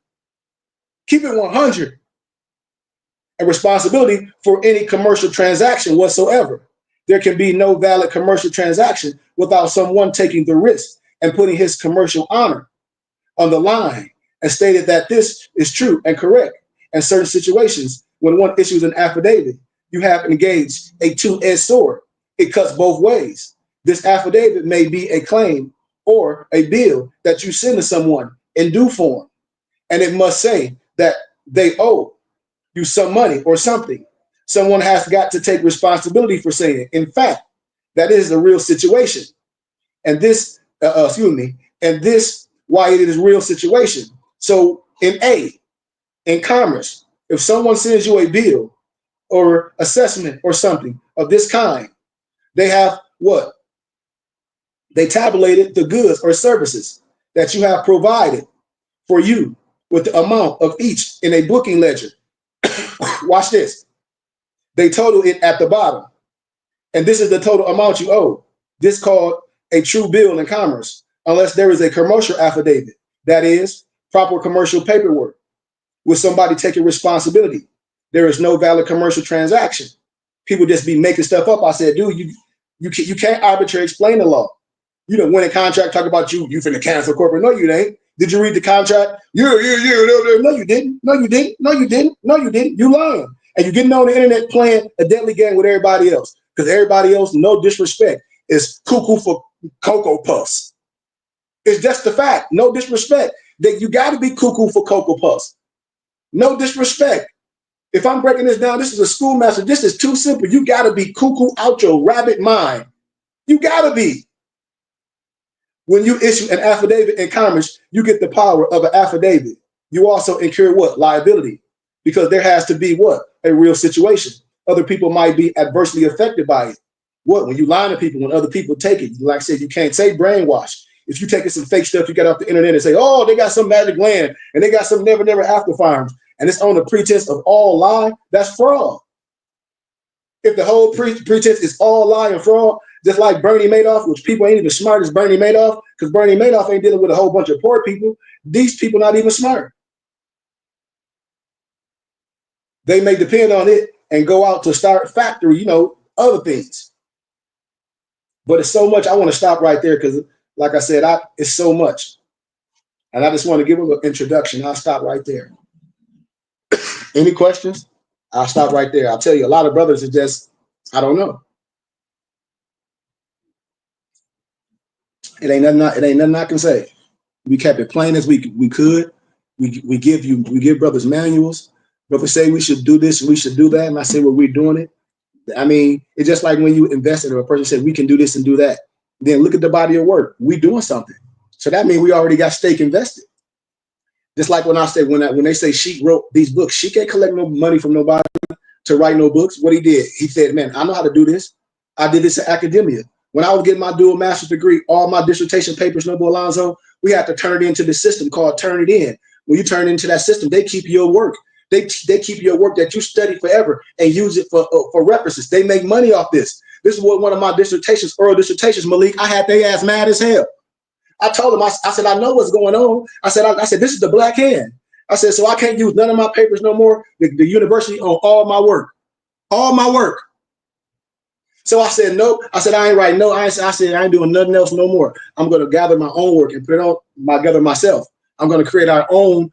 Keep it 100. And responsibility for any commercial transaction whatsoever. There can be no valid commercial transaction without someone taking the risk and putting his commercial honor on the line and stated that this is true and correct. In certain situations, when one issues an affidavit, you have engaged a two-edged sword. It cuts both ways. This affidavit may be a claim or a bill that you send to someone in due form, and it must say that they owe you some money or something. Someone has got to take responsibility for saying, in fact, that is the real situation. And this, and this why it is real situation. So in commerce, if someone sends you a bill or assessment or something of this kind, they have what? They tabulated the goods or services that you have provided for you with the amount of each in a booking ledger. Watch this. They total it at the bottom. And this is the total amount you owe. This called a true bill in commerce, unless there is a commercial affidavit. That is proper commercial paperwork with somebody taking responsibility. There is no valid commercial transaction. People just be making stuff up. I said, dude, you can't arbitrarily explain the law. You don't win a contract, talk about you finna cancel corporate. No, you ain't. Did you read the contract? Yeah. No, you didn't. No, you didn't. No, you didn't. No, you didn't. You lying. And you're getting on the internet playing a deadly game with everybody else. Because everybody else, no disrespect, is cuckoo for Cocoa Puffs. It's just the fact. No disrespect. That you got to be cuckoo for Cocoa Puffs. No disrespect. If I'm breaking this down, this is a schoolmaster. This is too simple. You got to be cuckoo out your rabbit mind. You got to be. When you issue an affidavit in commerce, you get the power of an affidavit. You also incur what? Liability. Because there has to be what? A real situation. Other people might be adversely affected by it. What? When you lie to people, when other people take it, like I said, you can't say brainwash. If you taking some fake stuff, you get off the internet and say, oh, they got some magic land and they got some never after farms, and it's on the pretense of all lie, that's fraud. If the whole pretense is all lie and fraud, just like Bernie Madoff, which people ain't even smart as Bernie Madoff, because Bernie Madoff ain't dealing with a whole bunch of poor people. These people not even smart. They may depend on it and go out to start factory, other things. But it's so much. I want to stop right there because, like I said, it's so much. And I just want to give them an introduction. I'll stop right there. Any questions? I'll stop right there. I'll tell you, a lot of brothers are just, I don't know. It ain't nothing I can say. We kept it plain as we could. We give brothers manuals. Brothers say we should do this and we should do that, and I say, well, we're doing it. I mean, it's just like when you invest in a person said, we can do this and do that. Then look at the body of work. We doing something. So that means we already got stake invested. Just like when I said, when they say Sheik wrote these books, Sheik ain't collect no money from nobody to write no books. What he did, he said, man, I know how to do this. I did this in academia. When I was getting my dual master's degree, all my dissertation papers, Noble Alonzo, we had to turn it into the system called Turn It In. When you turn it into that system, they keep your work. They keep your work that you study forever and use it for references. They make money off this. This is what one of my dissertations, oral dissertations, Malik, I had they ass mad as hell. I told him, I said, I know what's going on. I said, this is the black hand. I said, so I can't use none of my papers no more. The university on all my work. All my work. So I said, no. I said, I ain't writing no. I said, I ain't doing nothing else no more. I'm going to gather my own work and put it on gather myself. I'm going to create our own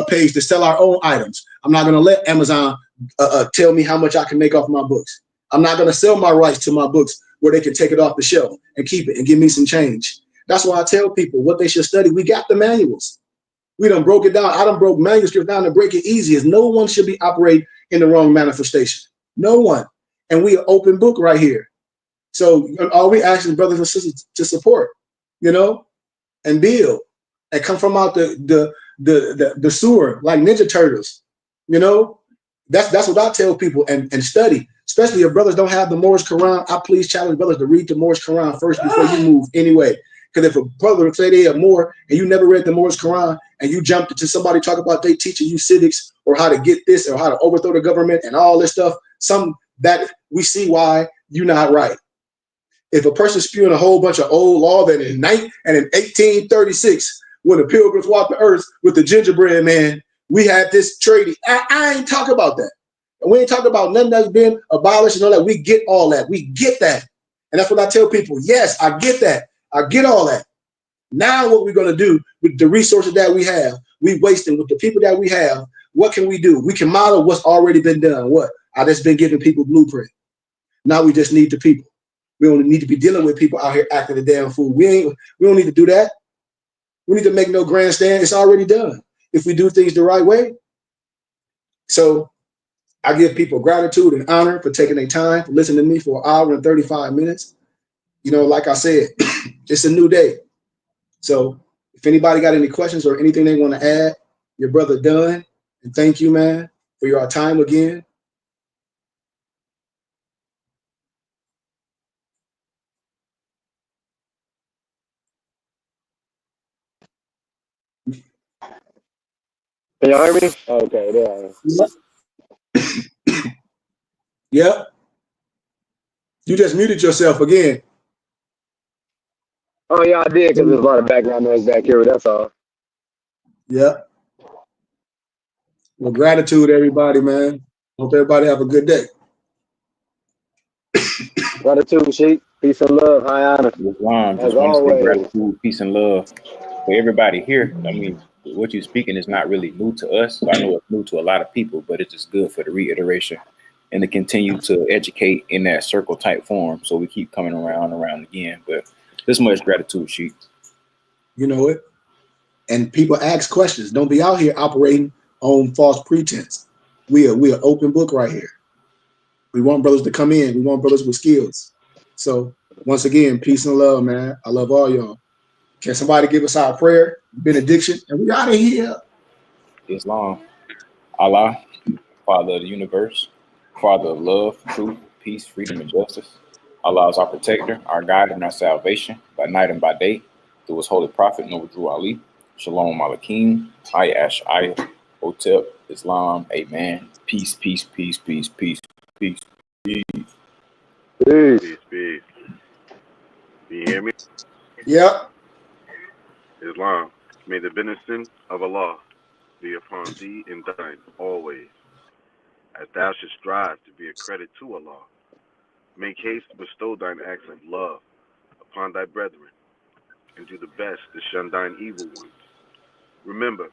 page to sell our own items. I'm not going to let Amazon tell me how much I can make off my books. I'm not going to sell my rights to my books where they can take it off the shelf and keep it and give me some change. That's why I tell people what they should study. We got the manuals. We done broke it down. I done broke manuscripts down to break it easy. As no one should be operating in the wrong manifestation. No one. And we an open book right here. So all we asking brothers and sisters to support, and build and come from out the sewer like Ninja Turtles. That's what I tell people and study. Especially if brothers don't have the Moorish Quran, I please challenge brothers to read the Moorish Quran first before you move anyway. Because if a brother say they are Moor and you never read the Moorish Quran and you jumped into somebody talk about they teaching you civics or how to get this or how to overthrow the government and all this stuff, some that we see why you're not right. If a person spewing a whole bunch of old law that in 1836, when the Pilgrims walked the earth with the gingerbread man, we had this treaty. I ain't talking about that. And we ain't talking about nothing that's been abolished and all that. We get all that. We get that. And that's what I tell people. Yes, I get that. I get all that. Now what we're going to do with the resources that we have, we wasting with the people that we have, what can we do? We can model what's already been done. What? I just been giving people blueprint. Now we just need the people. We don't need to be dealing with people out here acting a damn fool. We don't need to do that. We need to make no grandstand. It's already done. If we do things the right way. So I give people gratitude and honor for taking their time, for listening to me for an hour and 35 minutes. Like I said, it's a new day. So if anybody got any questions or anything they want to add, your brother done. And thank you, man, for your time again. Can y'all hear me? Okay, there. Yep. You just muted yourself again. Oh yeah, I did because there's a lot of background noise back here. That's all. Yep. Well, gratitude, everybody, man. Hope everybody have a good day. Gratitude, Sheik. Peace and love. High honor. Islam, As just want to say always. gratitude, peace, and love for everybody here. I mean, what you're speaking is not really new to us. I know it's new to a lot of people, but it's just good for the reiteration and to continue to educate in that circle type form. So we keep coming around again. But this much gratitude, Sheik. You know it. And people ask questions. Don't be out here operating on false pretense. We are open book right here. We want brothers to come in. We want brothers with skills. So once again, peace and love, man. I love all y'all. Can somebody give us our prayer, benediction, and we out of here? Islam, Allah, Father of the universe, Father of love, truth, peace, freedom, and justice. Allah is our protector, our guide, and our salvation by night and by day. Through his holy prophet, Noble Drew Ali. Shalom Malakim, Ayash, Ayah, Hotep, Islam, Amen. Peace, peace, peace, peace, peace, peace, peace. Peace, peace. Do you hear me? Yep. Islam, may the benediction of Allah be upon thee and thine always, as thou shouldst strive to be a credit to Allah. Make haste to bestow thine acts of love upon thy brethren, and do the best to shun thine evil ones. Remember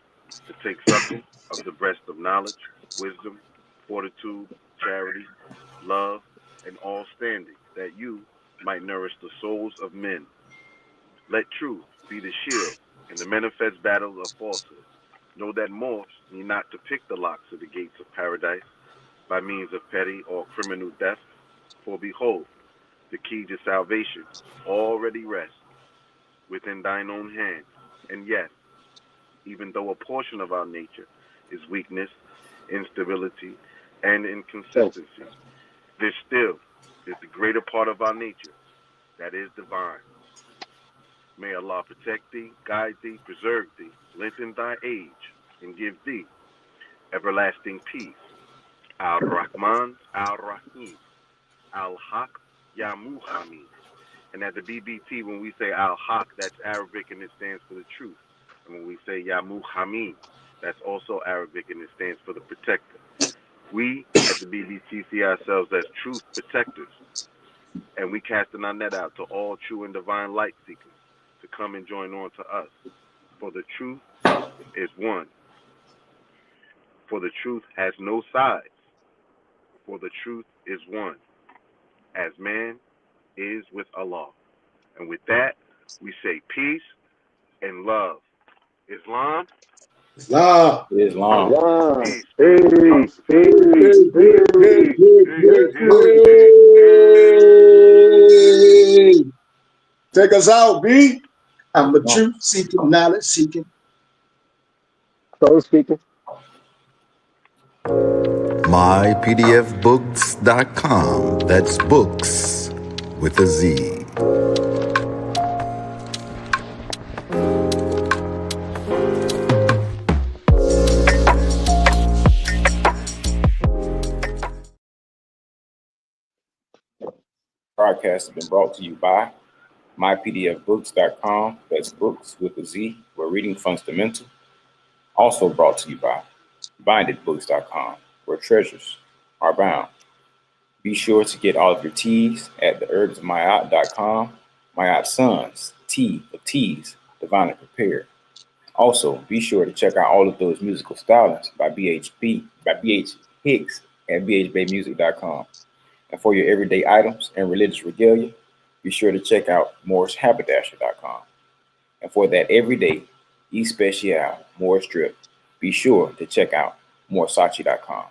to take suckle of the breast of knowledge, wisdom, fortitude, charity, love, and all standing, that you might nourish the souls of men. Let truth be the shield in the manifest battles of falsehood. Know that morphs need not to pick the locks of the gates of paradise by means of petty or criminal theft, For behold, the key to salvation already rests within thine own hands. And yes, even though a portion of our nature is weakness, instability, and inconsistency, there still is the greater part of our nature that is divine. May Allah protect thee, guide thee, preserve thee, lengthen thy age, and give thee everlasting peace. Al-Rahman, Al-Rahim, Al-Haq, Ya Muhammad. And at the BBT, when we say Al-Haq, that's Arabic and it stands for the truth. And when we say Ya Muhammad, that's also Arabic and it stands for the protector. We at the BBT see ourselves as truth protectors. And we casting our net out to all true and divine light seekers to come and join on to us. For the truth is one. For the truth has no sides. For the truth is one. As man is with Allah. And with that, we say peace and love. Islam. Islam. Islam. Wow. Peace. Peace. Take us out, B. I'm a truth seeking, knowledge seeking. So speaking. mypdfbooks.com. That's books with a Z. Broadcast has been brought to you by mypdfbooks.com. That's books with a Z, where reading fundamental. Also brought to you by bindedbooks.com, where treasures are bound. Be sure to get all of your teas at theherbsmayat.com. Mayat Sons, tea of teas, divinely prepared. Also, be sure to check out all of those musical stylings by BH Hicks at bhbaymusic.com. And for your everyday items and religious regalia, be sure to check out morrishaberdasher.com. And for that everyday especial Morris drip, be sure to check out morsachi.com.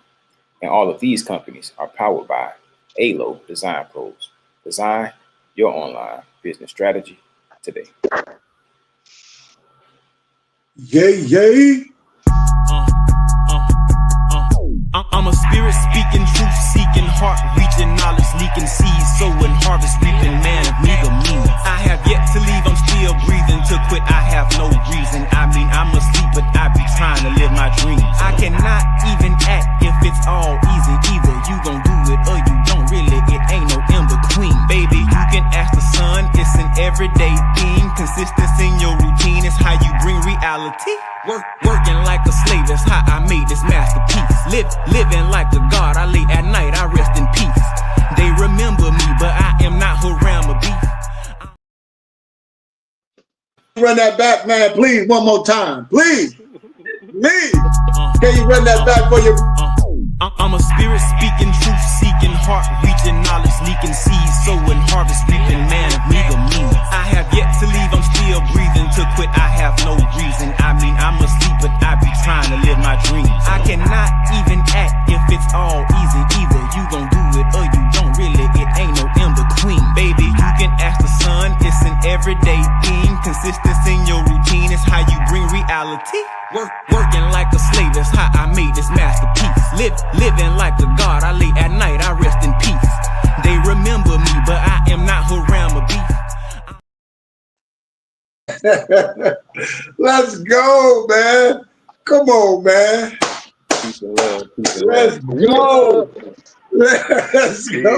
And all of these companies are powered by ALO Design Pros. Design your online business strategy today. Yay, yay. I'm a spirit speaking, truth seeking, heart reaching, knowledge leaking, seeds sowing, harvest reaping, man of meager means. I have yet to leave, I'm still breathing. To quit, I have no reason. I mean, I'm asleep, but I be trying to live my dreams. I cannot even act if it's all easy. Either you gon' do it or you don't really. It ain't no in between. Baby, you can ask the sun, it's an everyday thing. Consistency in your routine is how you bring reality. Working like a slave, that's how I made this masterpiece. Living like a god, I lay at night, I rest in peace. They remember me, but I am not Haram or beef. Run that back, man, please, one more time. Please. Please. Can you run that back for your... I'm a spirit speaking, truth seeking, heart reaching, knowledge leaking, seeds sowing, harvest reaping, man of meager means. I have yet to leave, I'm still breathing. To quit, I have no reason. I mean, I'm asleep, but I be trying to live my dreams. I cannot even act if it's all easy. Either you gon' do it or you don't really. It ain't no in between. Baby, you can ask the sun, it's an everyday thing. Consistency in your routine is how you bring reality. Working like a slave, that's how I made this masterpiece. Living like a god, I lay at night, I rest in peace. They remember me, but I am not Haram or beef. Let's go, man. Come on, man. Peace and love. Peace and Let's love. go. Let's go.